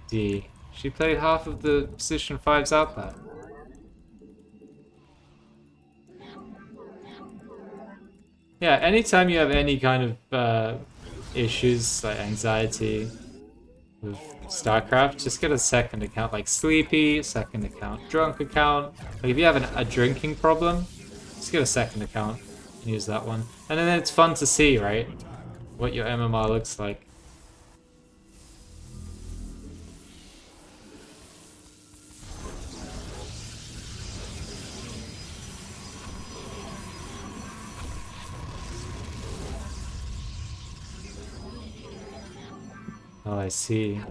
D. She played half of the position 5's out there. Yeah, anytime you have any kind of issues, like anxiety with StarCraft, just get a second account, like Sleepy, second account, Drunk account. Like if you have a drinking problem, just get a second account and use that one. And then it's fun to see, right? What your MMR looks like. Oh, I see.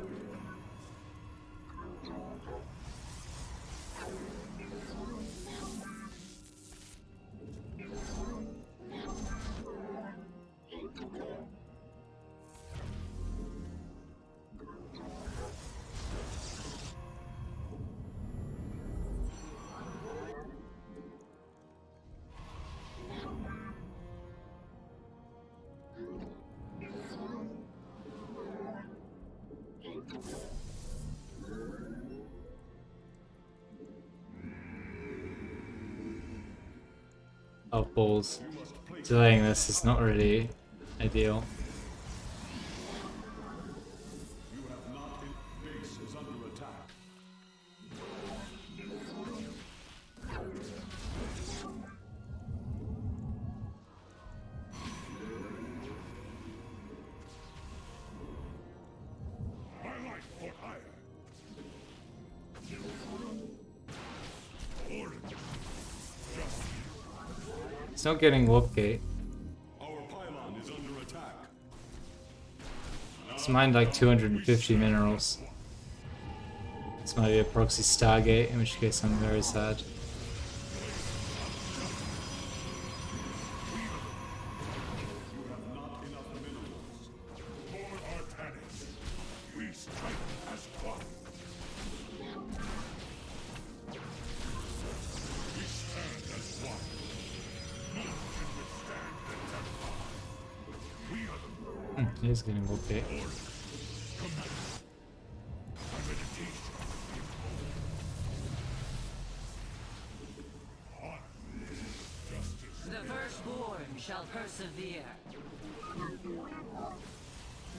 Oh, balls. Delaying this is not really ideal. You have not in base is under attack. My life for hire. Order. It's not getting warp gate. Our pylon is under attack. It's mined like 250 minerals. This might be a proxy Stargate, in which case I'm very sad. You have not He's getting okay. The firstborn shall persevere.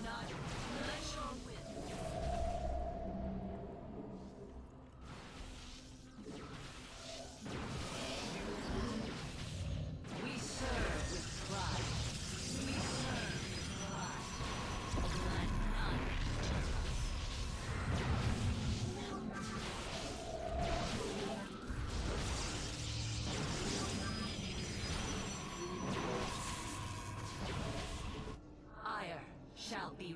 Not flesh or wind. We serve with pride. We serve with pride. Let none ire shall be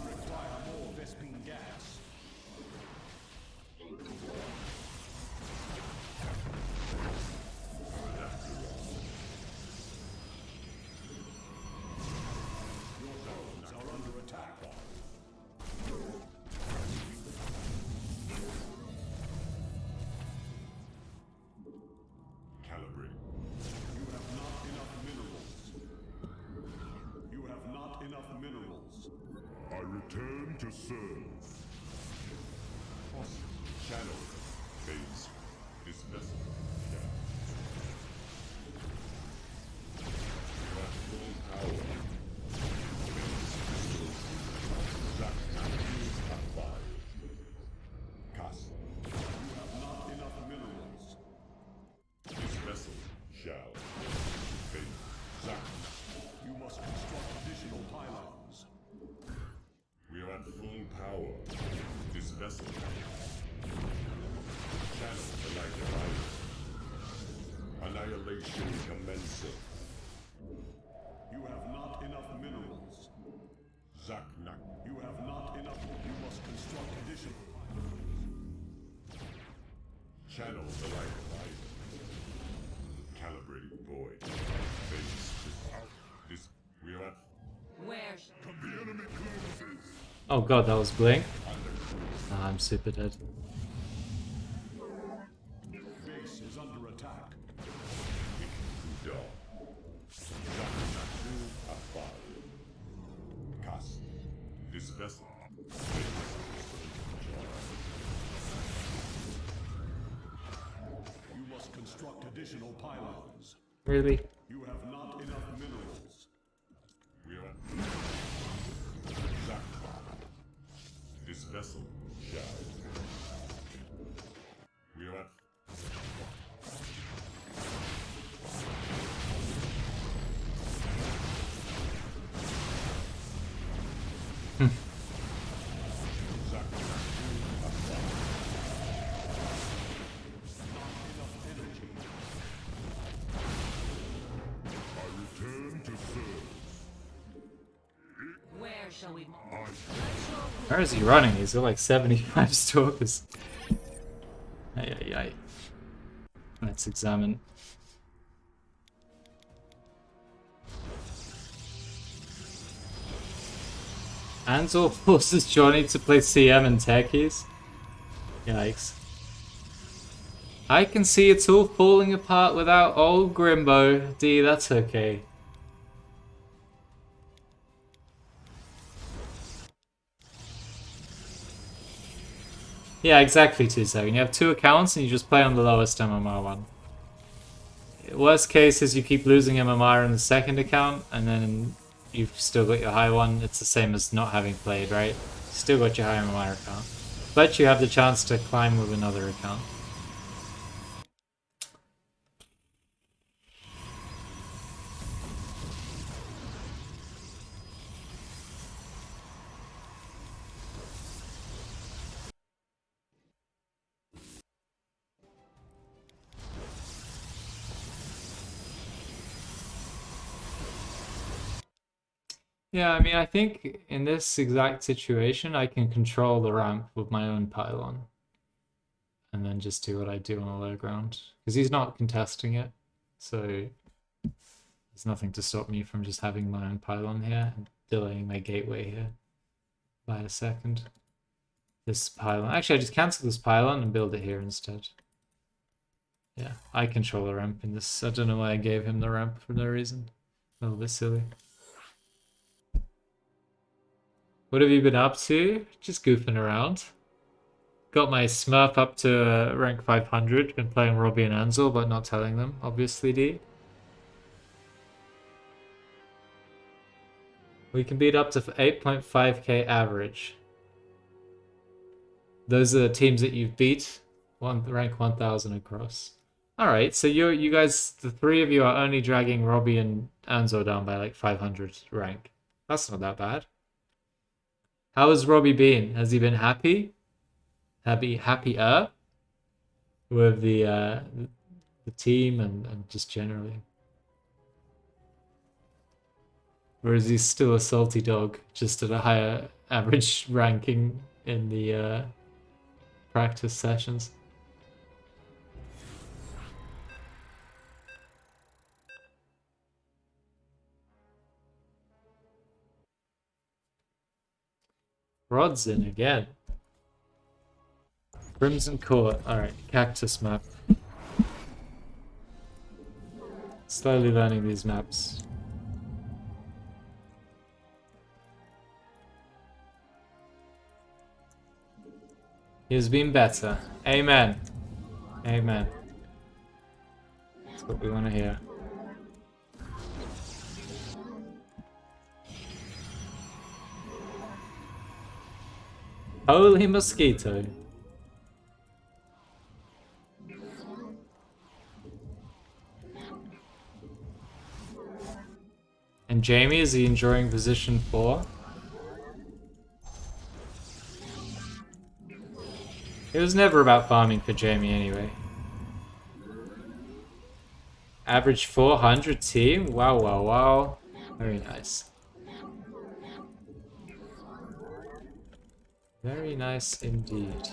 Require more Vespine gas. Your codes are under attack. Calibrating. You have not enough minerals. You have not enough minerals. I return to serve. Channel phase is vessel. Full power. Cast. You have not enough minerals. This vessel shall fade. Zack. You must construct additional pylons. We are at full power. This vessel. Channel the light divider. Annihilation commencing. You have not enough minerals. Zaknak. You have not enough. You must construct additional. Channel the light divider. Calibrating void. Phase out. This. We are at. where The enemy closes. Oh god, that was Blink. Nah, I'm super dead. Base is under attack. Dawn. Cast. This vessel. You must construct additional pylons. Really? You have not enough minerals. We are Zaknak. This vessel shall. We are I return to serve. where shall we Where is he running? He's got like 75 stalkers. Ay, ay, ay. Let's examine. Anzor forces Johnny to play CM and techies. Yikes. I can see it's all falling apart without old Grimbo. D, that's okay. Yeah, exactly, 2 seconds. You have 2 accounts and you just play on the lowest MMR one. Worst case is you keep losing MMR in the second account and then you've still got your high one. It's the same as not having played, right? Still got your high MMR account. But you have the chance to climb with another account. Yeah, I mean, I think in this exact situation, I can control the ramp with my own pylon. And then just do what I do on the low ground. Because he's not contesting it. So there's nothing to stop me from just having my own pylon here and delaying my gateway here by a second. This pylon. Actually, I just cancel this pylon and build it here instead. Yeah, I control the ramp in this. I don't know why I gave him the ramp for no reason. A little bit silly. What have you been up to? Just goofing around. Got my Smurf up to rank 500. Been playing Robbie and Ansel, but not telling them, obviously, D. We can beat up to 8.5k average. Those are the teams that you've beat. Rank 1000 across. Alright, so you guys, the three of you are only dragging Robbie and Anzo down by like 500 rank. That's not that bad. How has Robbie been? Has he been happy? Happier with the team and just generally? Or is he still a salty dog, just at a higher average ranking in the practice sessions? Rod's in again. Crimson Court. Alright, Cactus map. Slowly learning these maps. He has been better. Amen. Amen. That's what we want to hear. Holy mosquito. And Jamie, is he enjoying position 4? It was never about farming for Jamie anyway. Average 400 team? Wow, wow, wow. Very nice. Very nice indeed.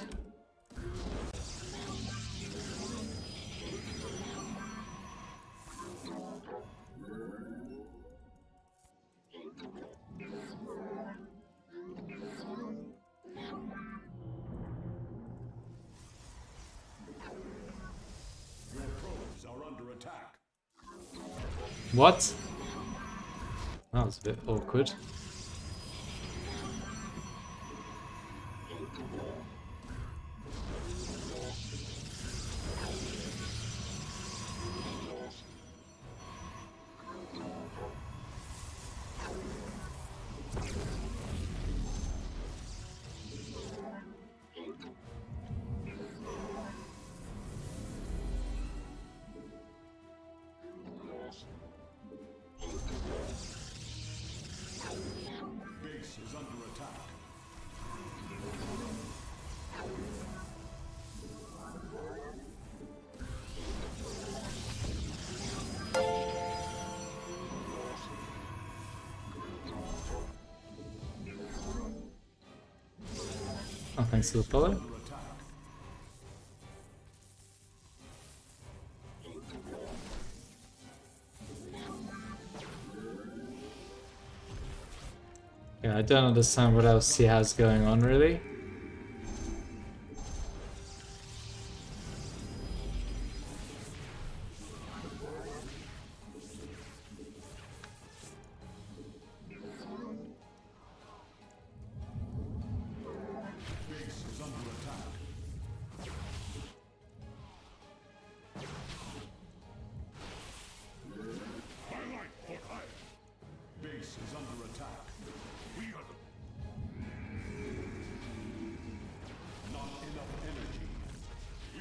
Your probes are under attack. What? That was a bit awkward. Base is under attack. Oh, thanks for the follow. Under attack. Yeah, I don't understand what else he has going on, really. Base is under attack. Base is under attack. We are not enough energy.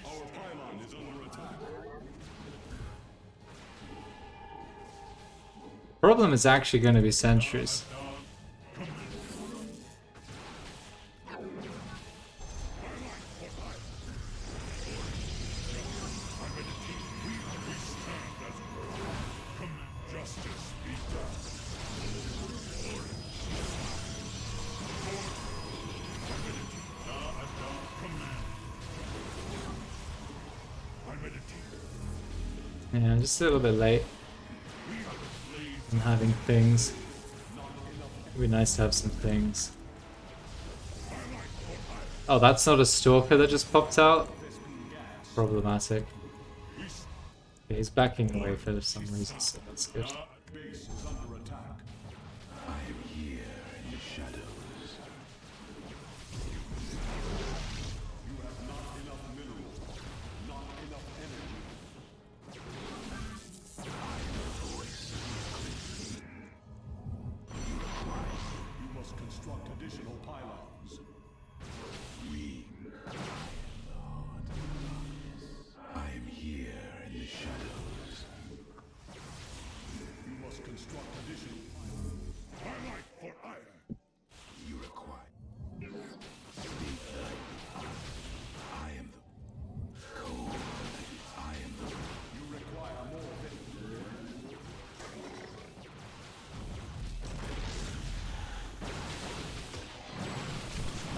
Our pylon is under attack. Problem is actually going to be sentries. Justice be done. Yeah, I'm just a little bit late. I'm having things. It'd be nice to have some things. Oh, that's not a stalker that just popped out? Problematic. Okay, he's backing away for some reason, so that's good. Base is under attack. I am here in the shadows.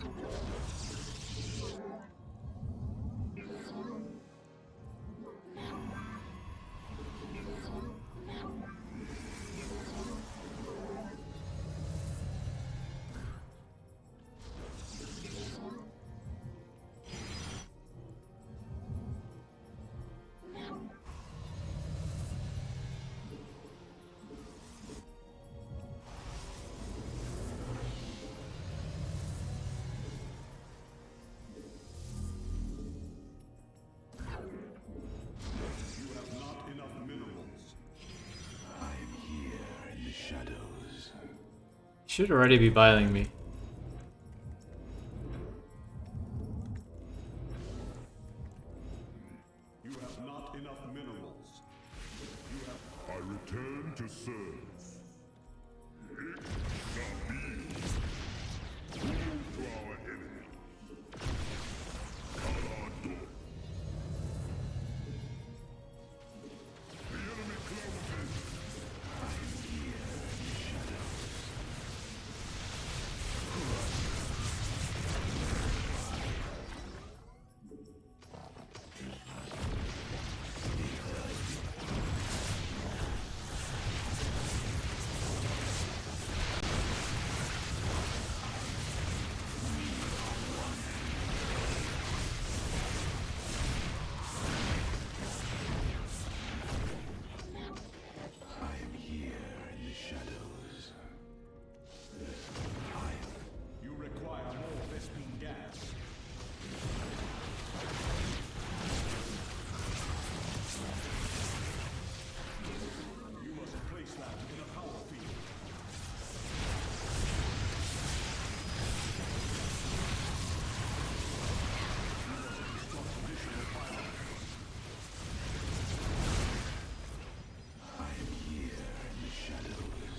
You have not enough minerals. I'm here in the shadows. Should already be biling me. You have not enough minerals. You have I return to serve. It shall be. Rule to our enemy. Kalador. The enemy closes. I'm here in the shadows. You require more Vespine gas. You must place that in a power field. You must construct additional pylons. I'm here in the shadows.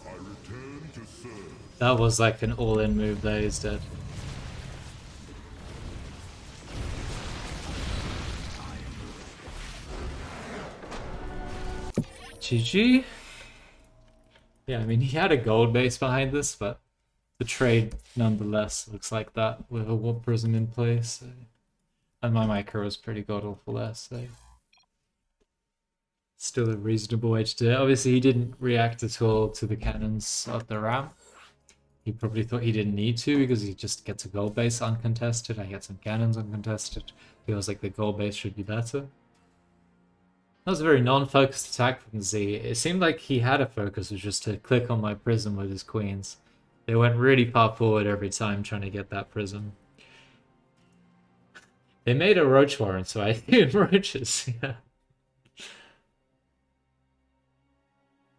I return to serve. That was like an all-in move there, he's dead. GG? Yeah, I mean, he had a gold base behind this, but the trade nonetheless looks like that with a warp prism in place. So. And my micro was pretty god awful there, so. Still a reasonable way to do it. Obviously, he didn't react at all to the cannons at the ramp. He probably thought he didn't need to because he just gets a gold base uncontested. I get some cannons uncontested. Feels like the gold base should be better. That was a very non-focused attack from Z. It seemed like he had a focus, was just to click on my prism with his queens. They went really far forward every time trying to get that prism. They made a roach warren, so I assume roaches, yeah.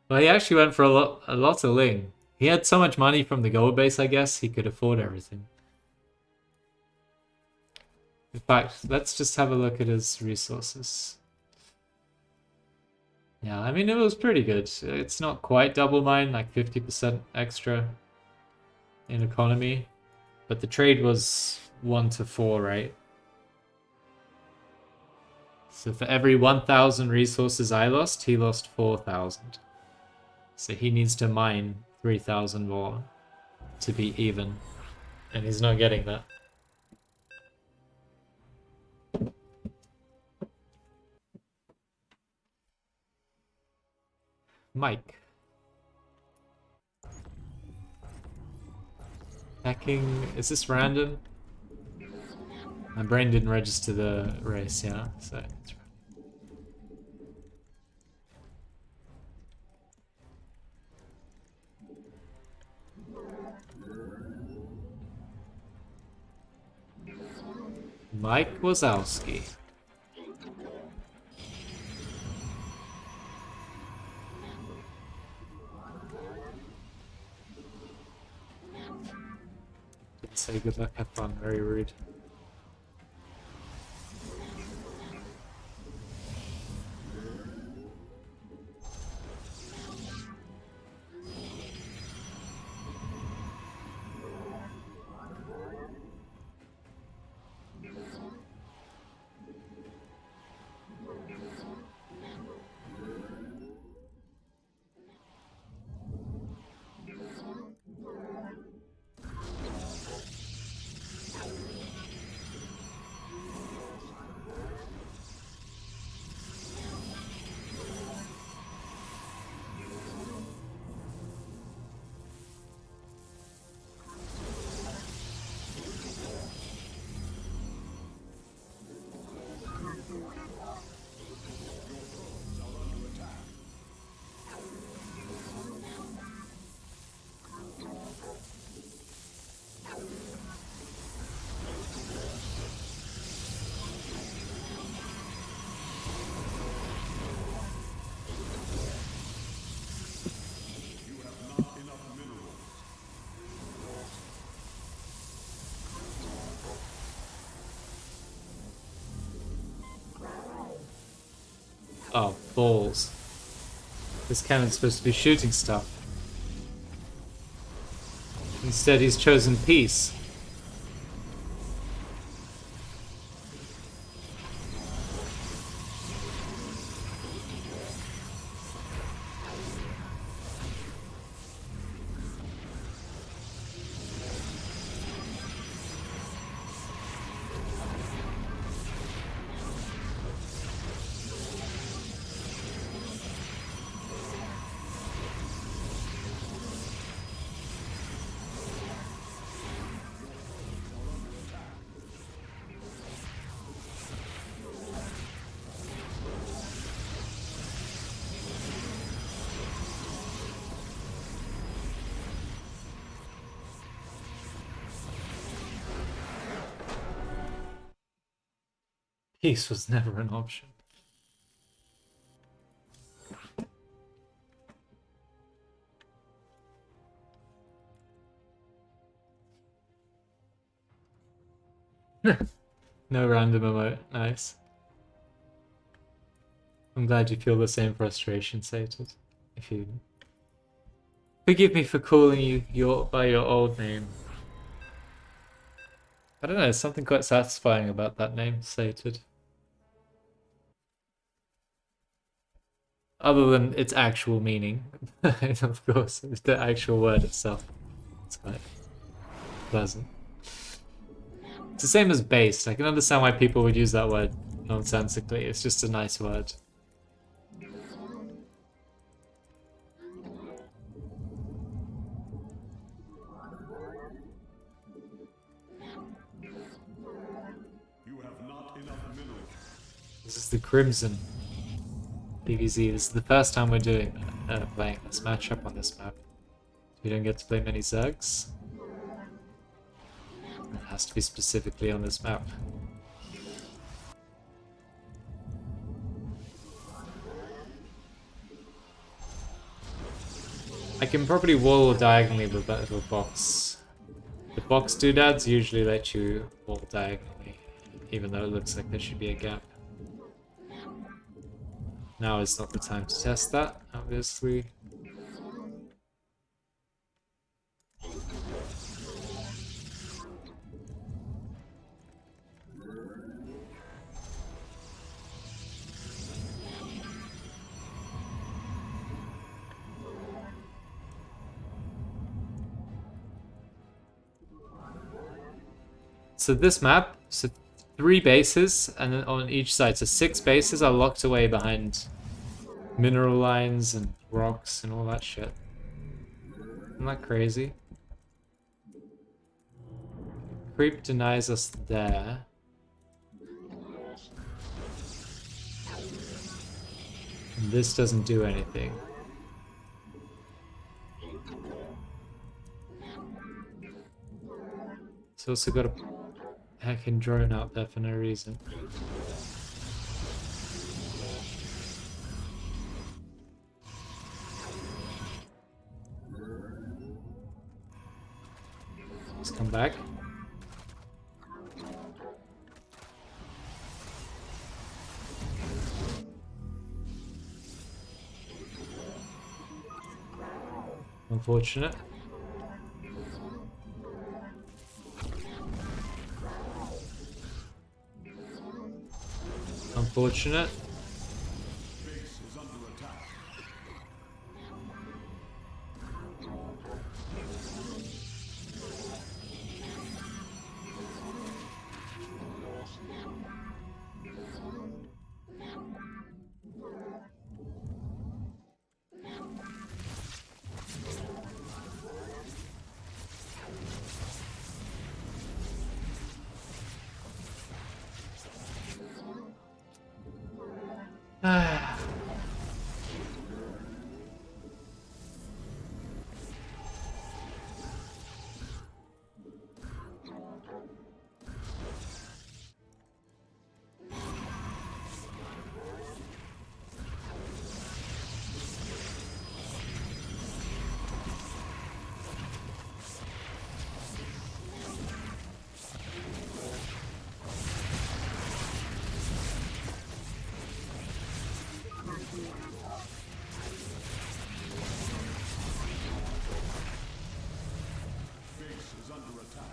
Well, he actually went for a lot of Ling. He had so much money from the gold base, I guess, he could afford everything. In fact, let's just have a look at his resources. Yeah, I mean, it was pretty good. It's not quite double mine, like 50% extra in economy. But the trade was 1 to 4, right? So for every 1,000 resources I lost, he lost 4,000. So he needs to mine 3,000 more to be even. And he's not getting that. Mike. Hacking. Is this random? My brain didn't register the race, yeah, so it's Mike Wazowski. Didn't say good luck, have fun, very rude. Oh, balls. This cannon's supposed to be shooting stuff. Instead, he's chosen peace. Peace was never an option. No random emote. Nice. I'm glad you feel the same frustration, Sated. If you forgive me for calling you by your old name. I don't know, there's something quite satisfying about that name, Sated. Other than its actual meaning. Of course, the actual word itself. It's quite pleasant. It's the same as based. I can understand why people would use that word nonsensically. It's just a nice word. You have not enough minerals. This is the Crimson BVZ. This is the first time we're playing this matchup on this map. We don't get to play many Zergs. It has to be specifically on this map. I can probably wall diagonally with that little box. The box doodads usually let you wall diagonally, even though it looks like there should be a gap. Now is not the time to test that, obviously. So this map, so 3 bases, and then on each side, so 6 bases are locked away behind mineral lines and rocks and all that shit. Isn't that crazy? Creep denies us there. And this doesn't do anything. It's also got a heckin' drone out there for no reason. Let's come back. Unfortunate. Unfortunate. Base is under attack. Ah. Base is under attack.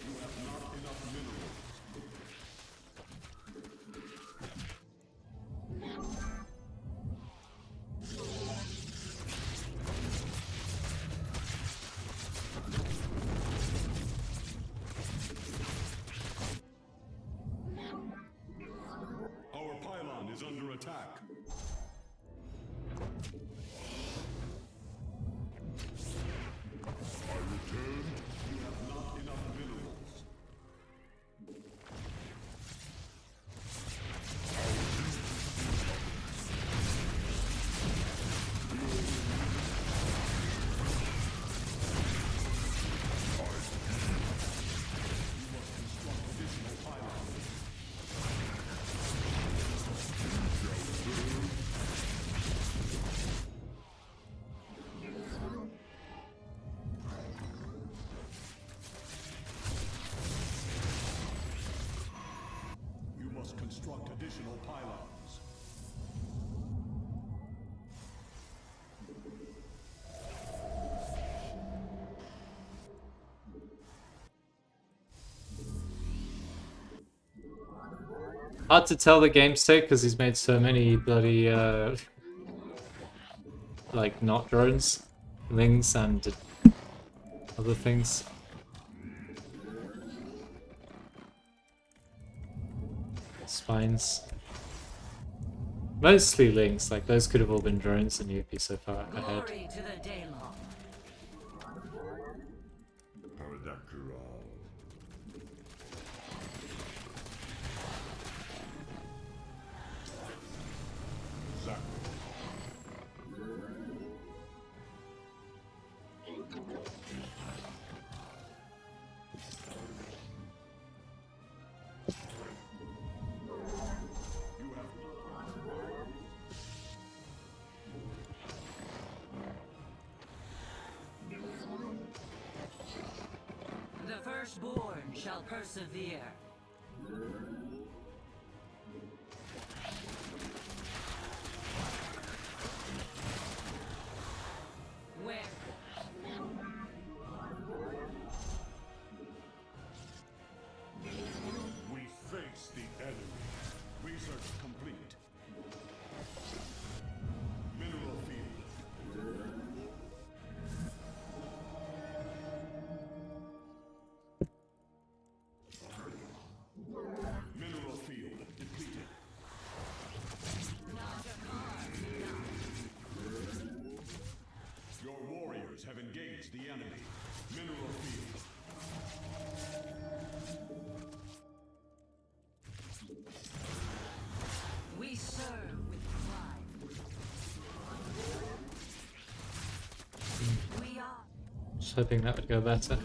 You have not enough minerals. Our pylon is under attack. I return. You have not enough minerals. You must construct additional pylons. You must construct additional pylons. Hard to tell the game state because he's made so many bloody like not drones, lings and other things. Spines. Mostly lings, like those could have all been drones and you'd be so far ahead. Glory to the Daylon. Paradakral. Zach. You have The firstborn shall persevere. Where? We face the enemy. Research complete. Mineral field. Mineral field depleted. Your warriors have engaged the enemy. Mineral field. hoping that would go better.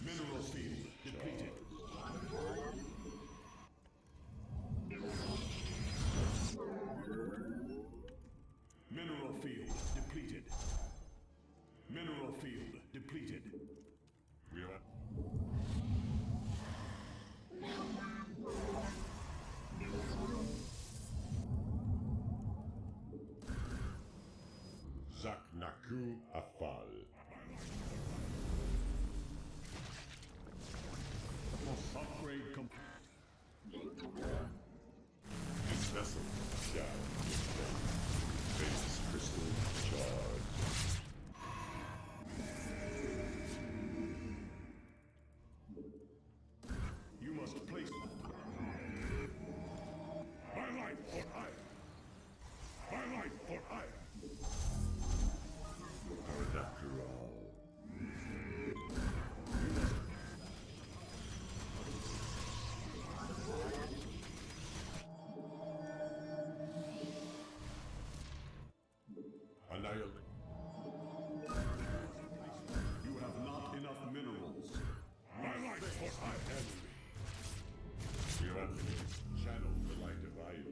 Mineral field depleted. Mineral field depleted. Mineral field depleted. We are Zaknaku Afal. Upgrade complete. This vessel shall face crystal charge. You must place My life for hire. My life for hire. After all. Annihilate. you have not enough minerals. My life for hire. Enemy. We are channel the light of iron.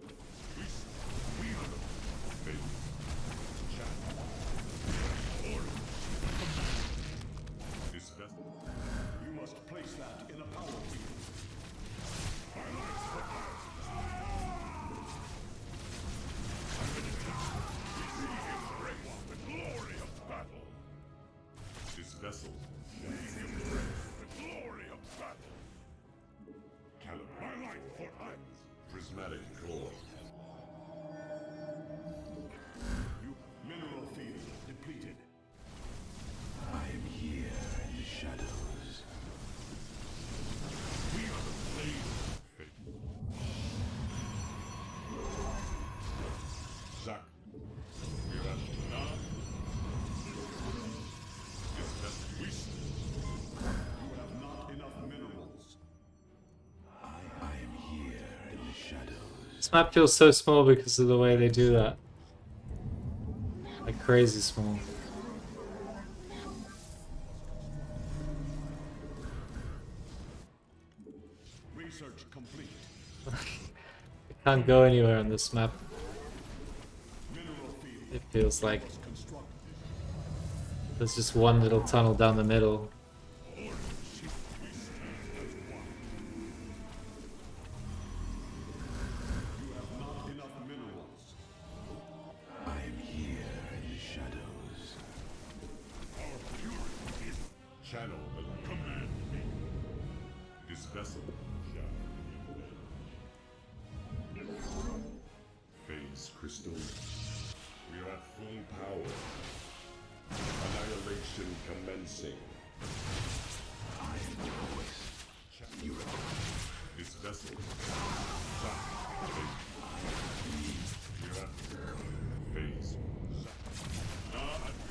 We are the faith. Channel. Order. This vessel. You must place that in a power field. My life for hire. The glory of battle. This vessel. We embrace the glory of battle. Caliber. My life for iron. Prismatic core. You mineral field depleted. I am here in the shadows. We are the blade of fate. Zack. We are not. This vessel. We You have not enough minerals. I am here in the shadows. This map feels so small because of the way they do that. Like crazy small. Research complete. I can't go anywhere on this map. Mineral field It feels like constructed. there's just one little tunnel down the middle. You have not enough minerals. I am here in the shadows. Our purity is channel the command me. This vessel shall be phase crystal. We are at full power. Annihilation commencing. I am the voice. You This vessel. We are at phase.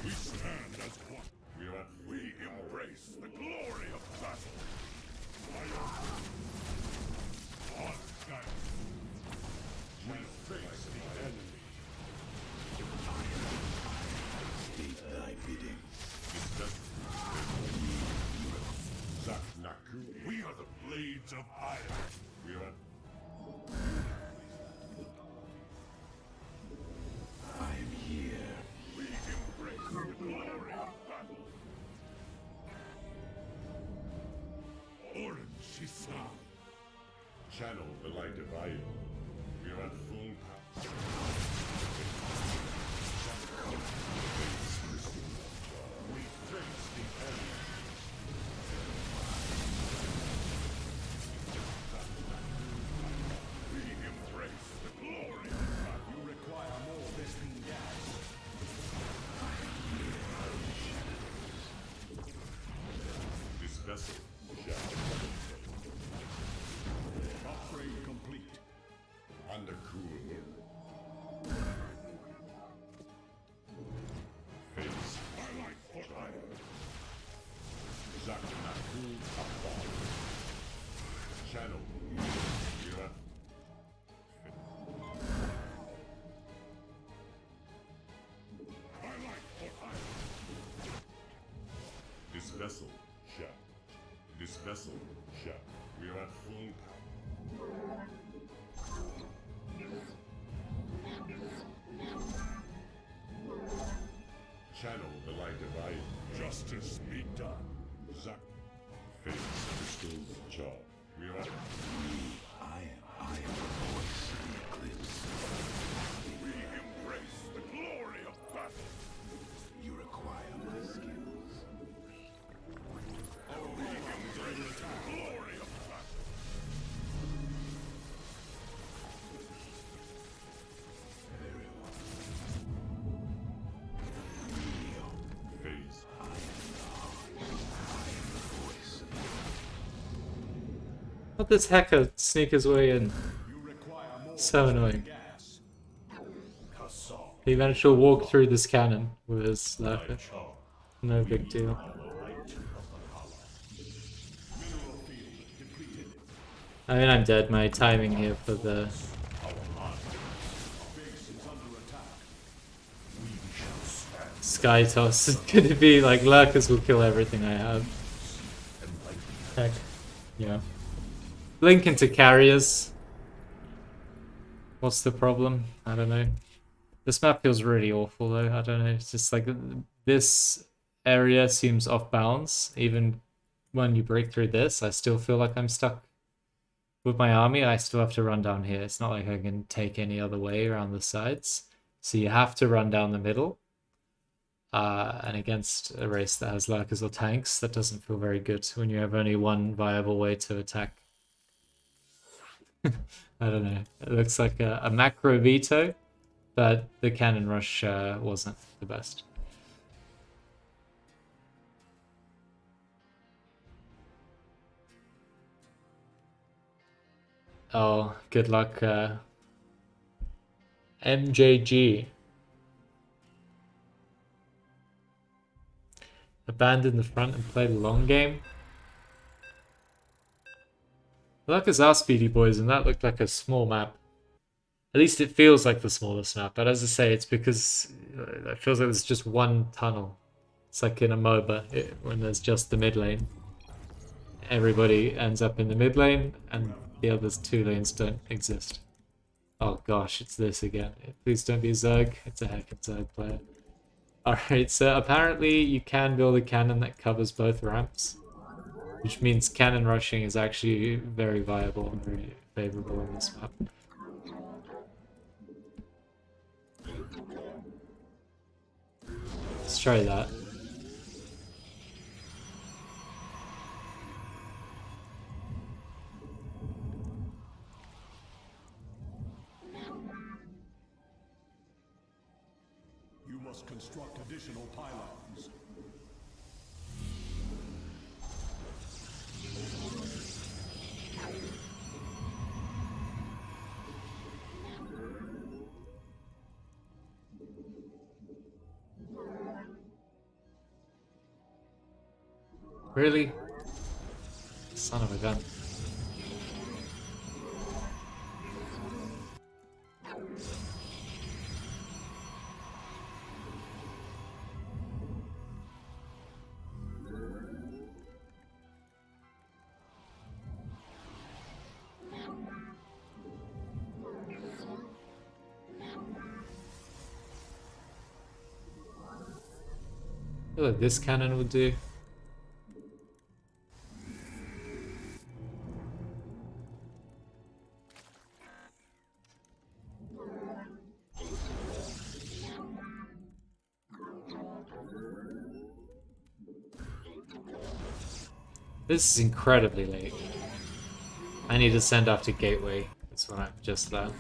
We stand as one. We are at we embrace the glory of battle. On guide. We face the enemy. state thy bidding. This vessel. Zaknaku. We are the blades of iron. We are at I am here. we embrace the glory of battle. Orange Shisa. Channel the light of iron. We are at full power. We face the enemy. We embrace the glory of battle. You require more Vespine gas. This vessel shall Upgrade complete. vessel shall. This vessel shall. We are at full power. Channel the light divine. Justice be done. Zack. Face restores the charge. We are at I am the voice of the eclipse. We embrace the glory of battle. You require my skills. We embrace the glory of battle. Very well. Phase. I am the voice of Let this hacker sneak his way in. You require more So annoying. gas. He managed to walk through this cannon with his lurker. Charge. No big deal. Mineral field depleted. I mean, I'm dead. My timing here for the Base is under attack. sky toss is gonna be like lurkers will kill everything I have. Heck, yeah. Blink into carriers. What's the problem? I don't know. This map feels really awful though. I don't know. It's just like this area seems off bounds. Even when you break through this, I still feel like I'm stuck with my army. I still have to run down here. It's not like I can take any other way around the sides. So you have to run down the middle. And against a race that has lurkers or tanks, that doesn't feel very good when you have only one viable way to attack. I don't know. It looks like a macro veto, but the cannon rush wasn't the best. Oh, good luck, MJG. Abandon the front and play the long game. Lurkers are speedy boys, and that looked like a small map. At least it feels like the smallest map, but as I say, it's because it feels like there's just one tunnel. It's like in a MOBA, when there's just the mid lane. Everybody ends up in the mid lane, and the other two lanes don't exist. Oh gosh, it's this again. Please don't be a Zerg. It's a heckin' Zerg player. Alright, so apparently you can build a cannon that covers both ramps, which means cannon rushing is actually very viable and very favorable on this map. Let's try that. You must construct additional pylons. Really? Son of a gun. I feel like this cannon would do. This is incredibly late. I need to send off to Gateway. That's what I've just learned.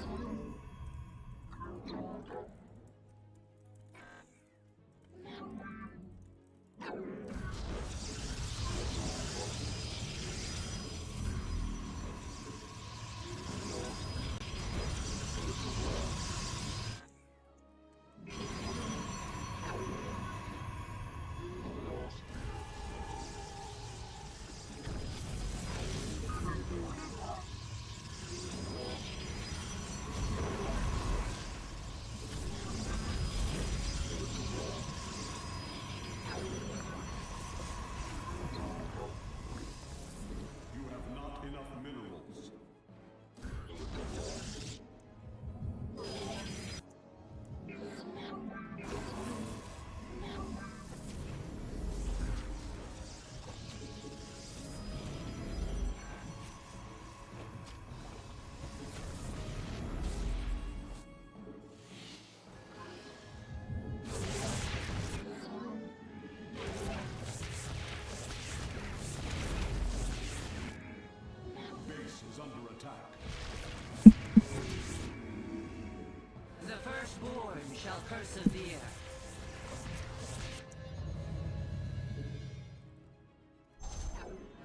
born shall persevere.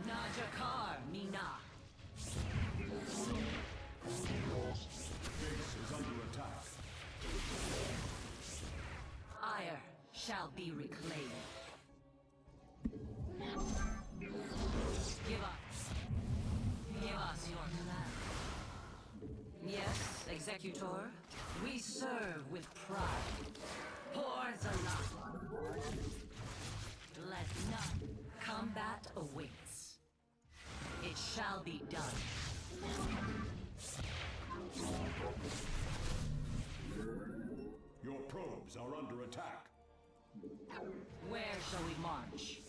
Najakar Mina. Base is under attack. Ire shall be reclaimed. Give us your command. Yes, Executor, we serve with pride. Hordes alive. Let none. Combat awaits. It shall be done. Your probes are under attack. Where shall we march?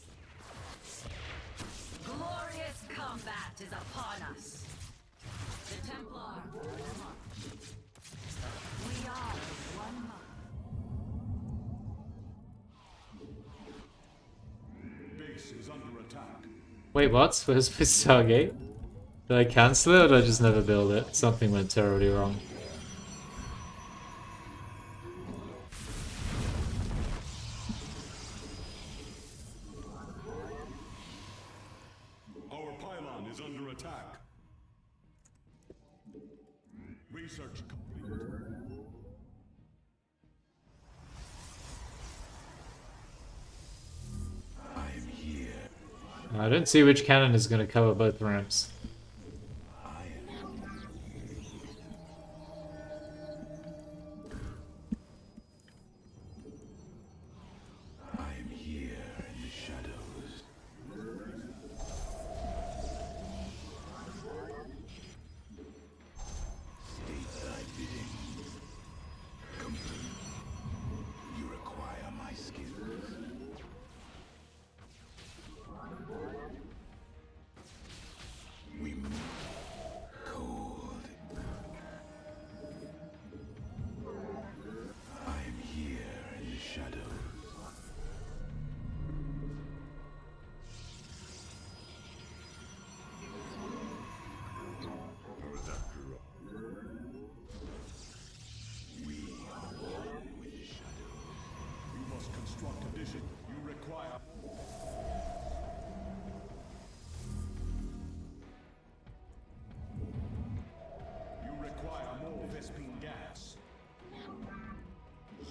Glorious combat is upon us. The Templar march. We are of one mind. Base is under attack. Wait, what? Where's my Stargate? Did I cancel it or did I just never build it? Something went terribly wrong. Our pylon is under attack. Research complete. I'm here. I don't see which cannon is going to cover both ramps. I'm here in the shadows. State thy bidding. Complete. You require my skills. We move cold. I'm here in the shadows. We are one with the shadows. You must construct addition. You require. You require more Vespine gas.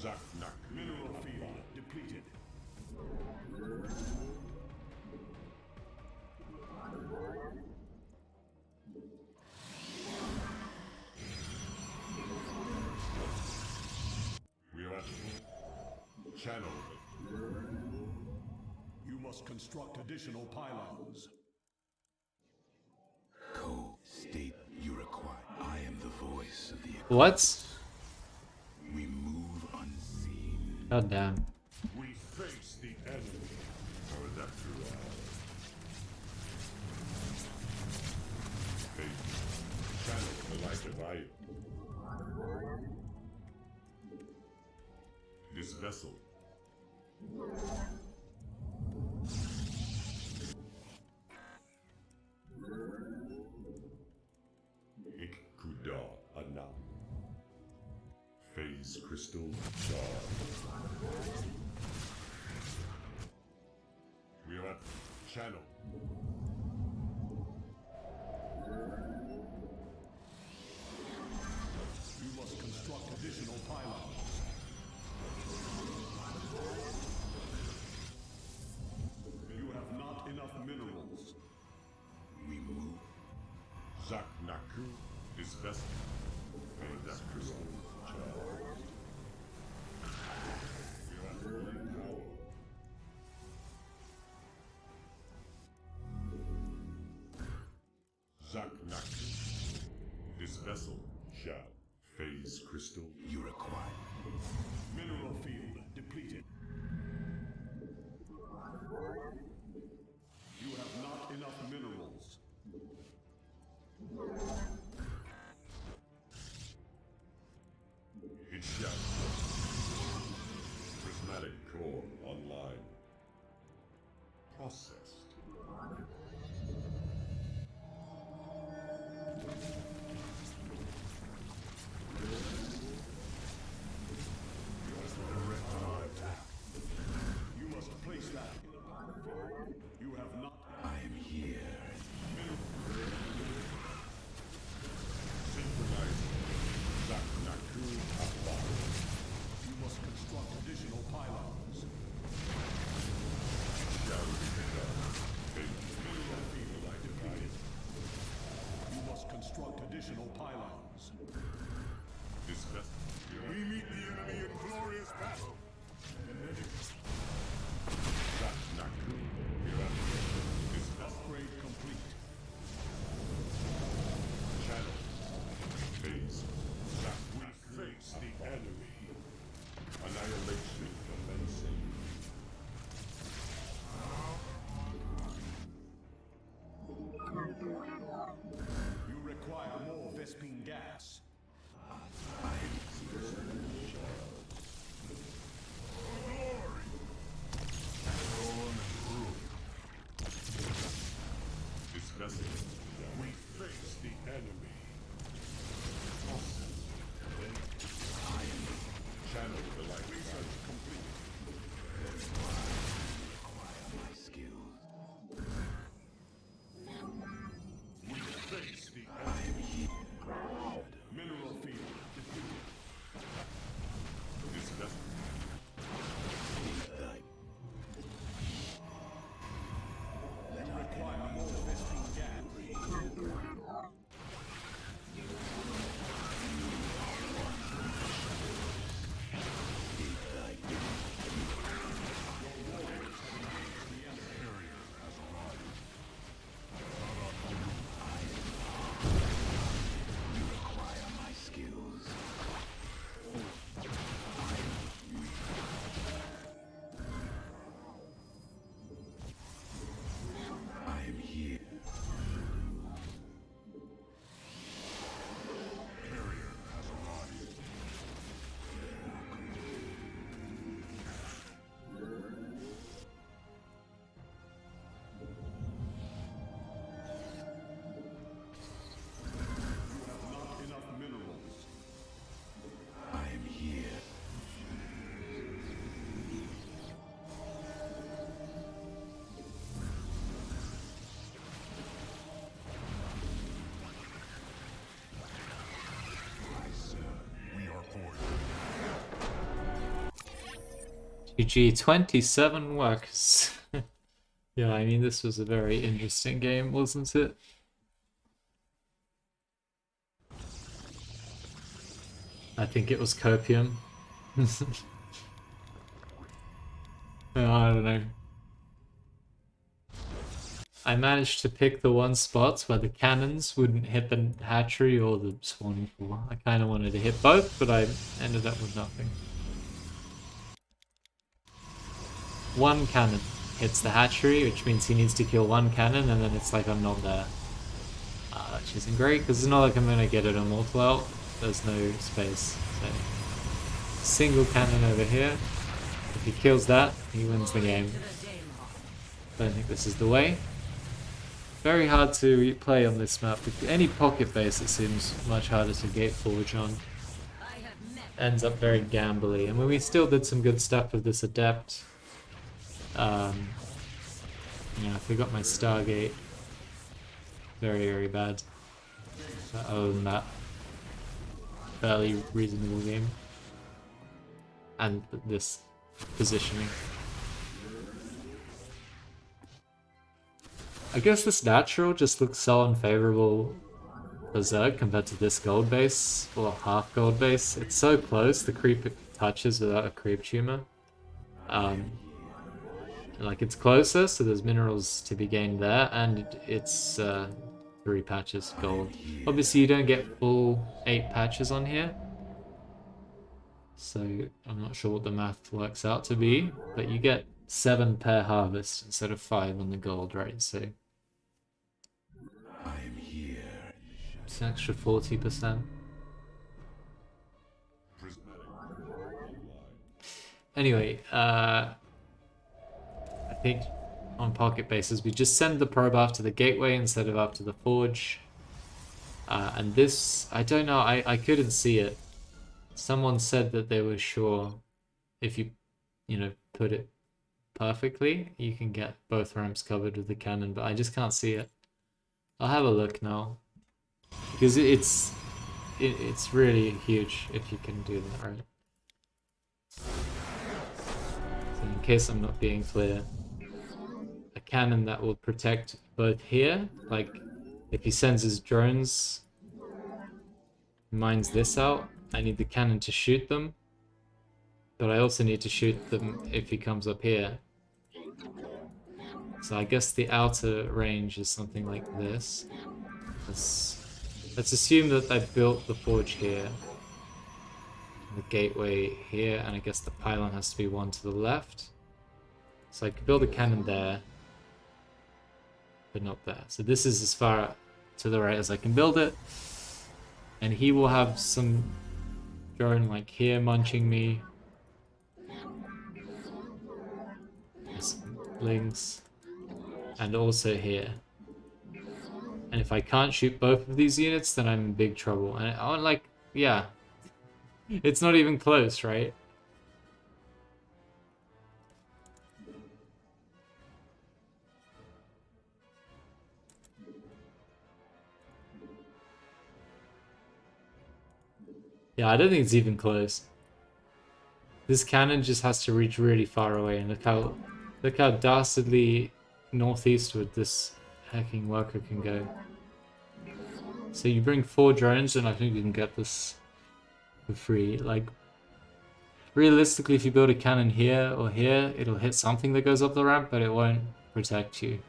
Zaknak. Mineral field depleted. We are at channel. You must construct additional pylons. State you require. I am the voice of the. What? We move unseen. God damn. We face the enemy. Or that Hey, channel the light of iron. This vessel. Ikkuda Ana. Phase crystal charge. We are at channel. You must construct additional pylons. You have not enough minerals. We move. Zaknaku is vessel. Phase crystal charge. We are at holy power. Zaknaku. This vessel shall phase crystal. You require. Mineral field depleted. You have not enough minerals. It shall. Prismatic core online. Processed. additional pylons. This vessel. We meet the enemy in glorious battle. That's not good. This vessel. Upgrade complete. Channel. Phase. That we face the enemy. Annihilation commencing. You require more Vespine gas. This vessel. We face the enemy. Channel the light. Research complete. My skills. We face the enemy. Mineral field defeated. This vessel. You require more Vespine gas. My skills. I am here. Not enough minerals. I am here. We are for GG, 27 workers. Yeah, I mean, this was a very interesting game, wasn't it? I think it was copium. I don't know. I managed to pick the one spot where the cannons wouldn't hit the hatchery or the spawning pool. I kind of wanted to hit both, but I ended up with nothing. One cannon hits the hatchery, which means he needs to kill one cannon, and then it's like I'm not there. Which isn't great, because it's not like I'm going to get an immortal out. There's no space. So, single cannon over here. If he kills that, he wins the game. Don't think this is the way. Very hard to play on this map. With any pocket base, it seems much harder to gate forge on. Ends up very gambly. I mean, we still did some good stuff with this adept. Yeah, I forgot my Stargate. Very, very bad. But other than that, fairly reasonable game. And this positioning. I guess this natural just looks so unfavorable Berserk compared to this gold base, or half gold base. It's so close, the creep touches without a creep tumor. Like, it's closer, so there's minerals to be gained there, and it's 3 patches gold. Obviously, you don't get full 8 patches on here, so I'm not sure what the math works out to be, but you get 7 per harvest instead of 5 on the gold, right? So I am here. it's an extra 40%. Anyway, I think on pocket bases we just send the probe after the gateway instead of after the forge. And this, I don't know, I couldn't see it. Someone said that they were sure if you put it perfectly, you can get both ramps covered with the cannon, but I just can't see it. I'll have a look now. Because it's really huge if you can do that right. So in case I'm not being clear, a cannon that will protect both here, like if he sends his drones mines this out. I need the cannon to shoot them. But I also need to shoot them if he comes up here. So I guess the outer range is something like this. Let's assume that I built the forge here. The gateway here, and I guess the pylon has to be one to the left. So I could build a cannon there, but not there. So this is as far to the right as I can build it. And he will have some drone like here munching me. Some links. And also here. And if I can't shoot both of these units, then I'm in big trouble. And I'm like, yeah. It's not even close, right? Yeah, I don't think it's even close. This cannon just has to reach really far away, and look how dastardly northeastward this hacking worker can go. So you bring 4 drones, and I think you can get this for free. Like, realistically, if you build a cannon here or here, it'll hit something that goes up the ramp, but it won't protect you.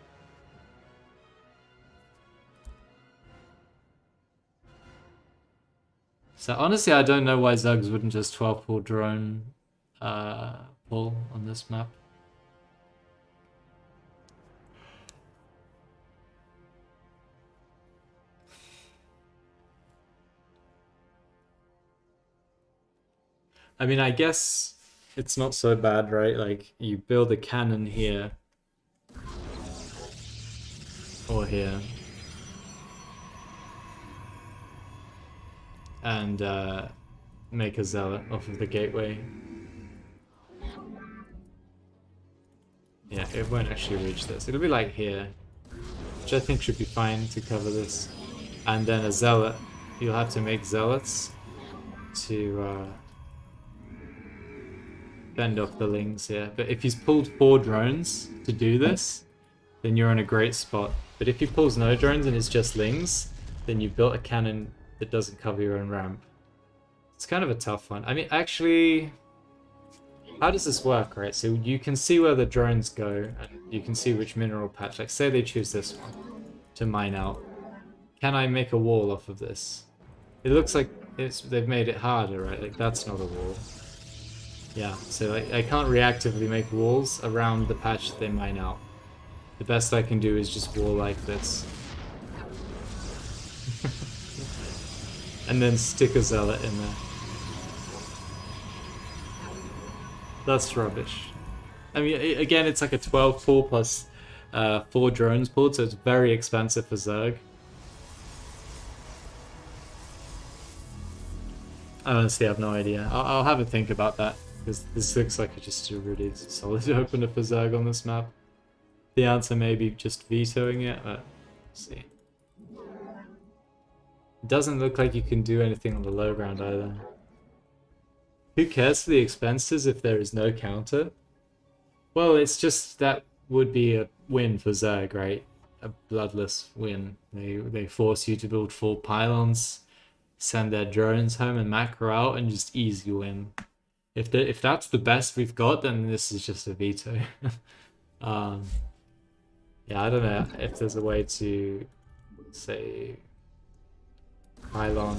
So honestly, I don't know why Zugs wouldn't just 12 pull drone pull on this map. I mean, I guess it's not so bad, right? Like, you build a cannon here. Or here. And make a zealot off of the gateway. Yeah, it won't actually reach this. It'll be like here. Which I think should be fine to cover this. And then a zealot. You'll have to make zealots to fend off the lings here. But if he's pulled 4 drones to do this, then you're in a great spot. But if he pulls no drones and it's just lings, then you've built a cannon that doesn't cover your own ramp. It's kind of a tough one. I mean, actually, how does this work, right? So you can see where the drones go, and you can see which mineral patch. Like, say they choose this one to mine out. Can I make a wall off of this? It looks like they've made it harder, right? Like, that's not a wall. Yeah, so I can't reactively make walls around the patch that they mine out. The best I can do is just wall like this. And then stick a zealot in there. That's rubbish. I mean, again, it's like a 12 pull plus 4 drones pulled, so it's very expensive for Zerg. I honestly have no idea. I'll have a think about that, because this looks like just a really solid opener for Zerg on this map. The answer may be just vetoing it, but let's see. It doesn't look like you can do anything on the low ground either. Who cares for the expenses if there is no counter? Well, it's just that would be a win for Zerg, right? A bloodless win. They force you to build 4 pylons, send their drones home and macro out, and just easy win. If that's the best we've got, then this is just a veto. Yeah, I don't know if there's a way to say pylon,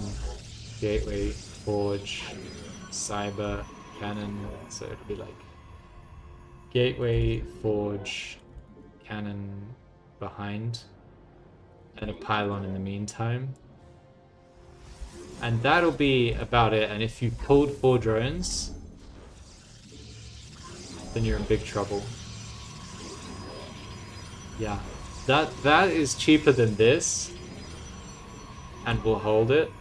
gateway, forge, cyber, cannon. So it'd be like gateway, forge, cannon behind, and a pylon in the meantime. And that'll be about it. And if you pulled 4 drones, then you're in big trouble. Yeah, that is cheaper than this, and will hold it.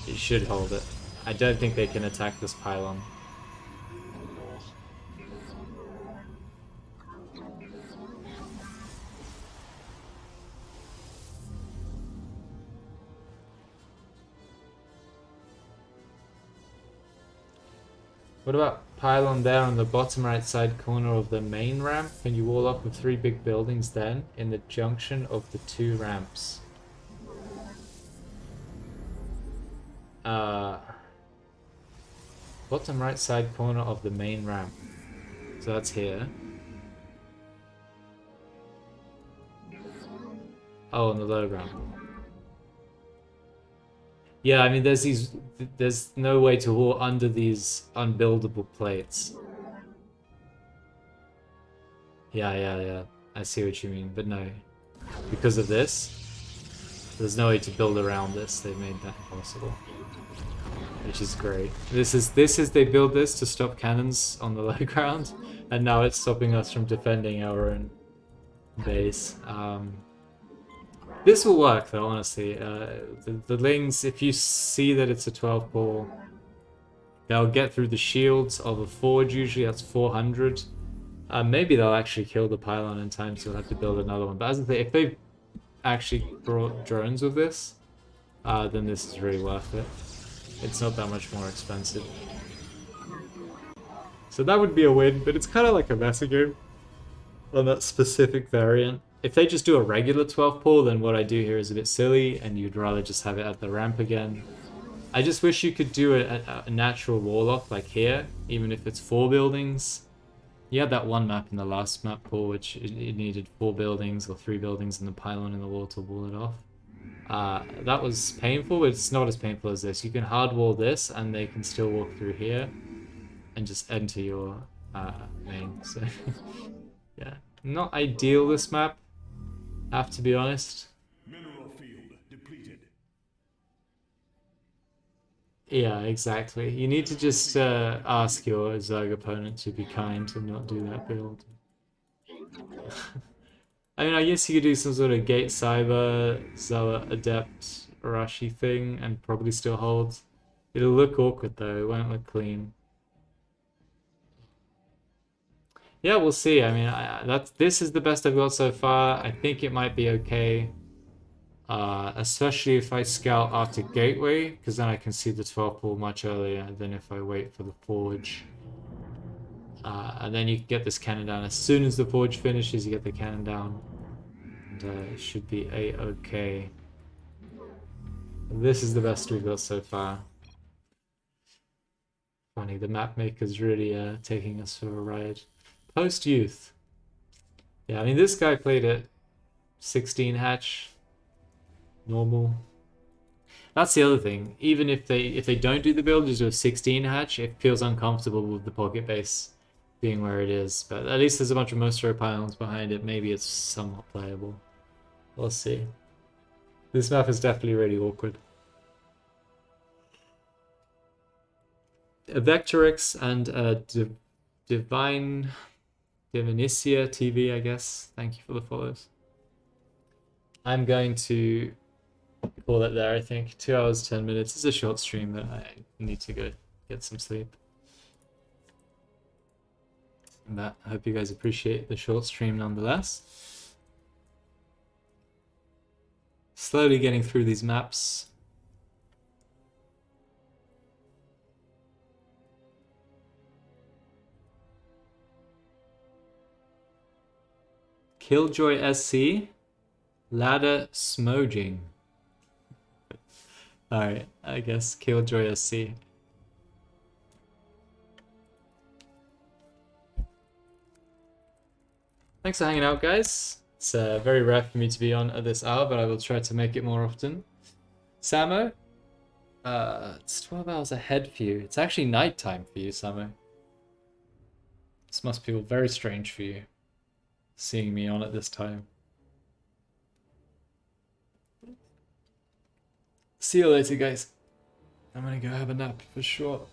It should hold it. I don't think they can attack this pylon. What about pylon there on the bottom right side corner of the main ramp? Can you wall up with 3 big buildings then in the junction of the 2 ramps? bottom right side corner of the main ramp. So that's here. Oh, on the low ramp. Yeah, I mean, there's no way to walk under these unbuildable plates. Yeah. I see what you mean, but no. Because of this, there's no way to build around this. They made that impossible. Which is great. This is they build this to stop cannons on the low ground, and now it's stopping us from defending our own base. This will work though, honestly. The Lings, if you see that it's a 12 ball, they'll get through the shields of a forge, usually that's 400. Maybe they'll actually kill the pylon in time, so you'll have to build another one. But as I say, if they've actually brought drones with this, then this is really worth it. It's not that much more expensive. So that would be a win, but it's kind of like a meta game on that specific variant. If they just do a regular 12 pull, then what I do here is a bit silly, and you'd rather just have it at the ramp again. I just wish you could do a natural wall off like here, even if it's 4 buildings. You had that one map in the last map pull, which it needed 4 buildings or 3 buildings and the pylon in the wall to wall it off. That was painful, but it's not as painful as this. You can hard wall this, and they can still walk through here and just enter your main. So, yeah, not ideal this map. Have to be honest. Mineral field depleted. Yeah, exactly. You need to just ask your Zerg opponent to be kind and not do that build. I mean, I guess you could do some sort of Gate Cyber, Zealot, Adept, Arashi thing and probably still hold. It'll look awkward though, it won't look clean. Yeah, we'll see. I mean, this is the best I've got so far. I think it might be okay. Especially if I scout after Gateway, because then I can see the 12 pull much earlier than if I wait for the Forge. And then you can get this cannon down. As soon as the Forge finishes, you get the cannon down. And it should be a-okay. This is the best we've got so far. Funny, the map maker's really taking us for a ride. Post-youth. Yeah, I mean, this guy played at 16 hatch. Normal. That's the other thing. Even if they don't do the build, just do a 16 hatch, it feels uncomfortable with the pocket base being where it is. But at least there's a bunch of Monstro pylons behind it. Maybe it's somewhat playable. We'll see. This map is definitely really awkward. A Vectorix and a Divinicia TV, I guess. Thank you for the follows. I'm going to call it there, I think. 2 hours, 10 minutes. It's a short stream, but I need to go get some sleep. But I hope you guys appreciate the short stream nonetheless. Slowly getting through these maps. Killjoy SC, Ladder Smoging. Alright, I guess Killjoy SC. Thanks for hanging out, guys. It's very rare for me to be on at this hour, but I will try to make it more often. Samo, it's 12 hours ahead for you. It's actually nighttime for you, Samo. This must feel very strange for you, seeing me on at this time. See you later, guys. I'm gonna go have a nap for sure.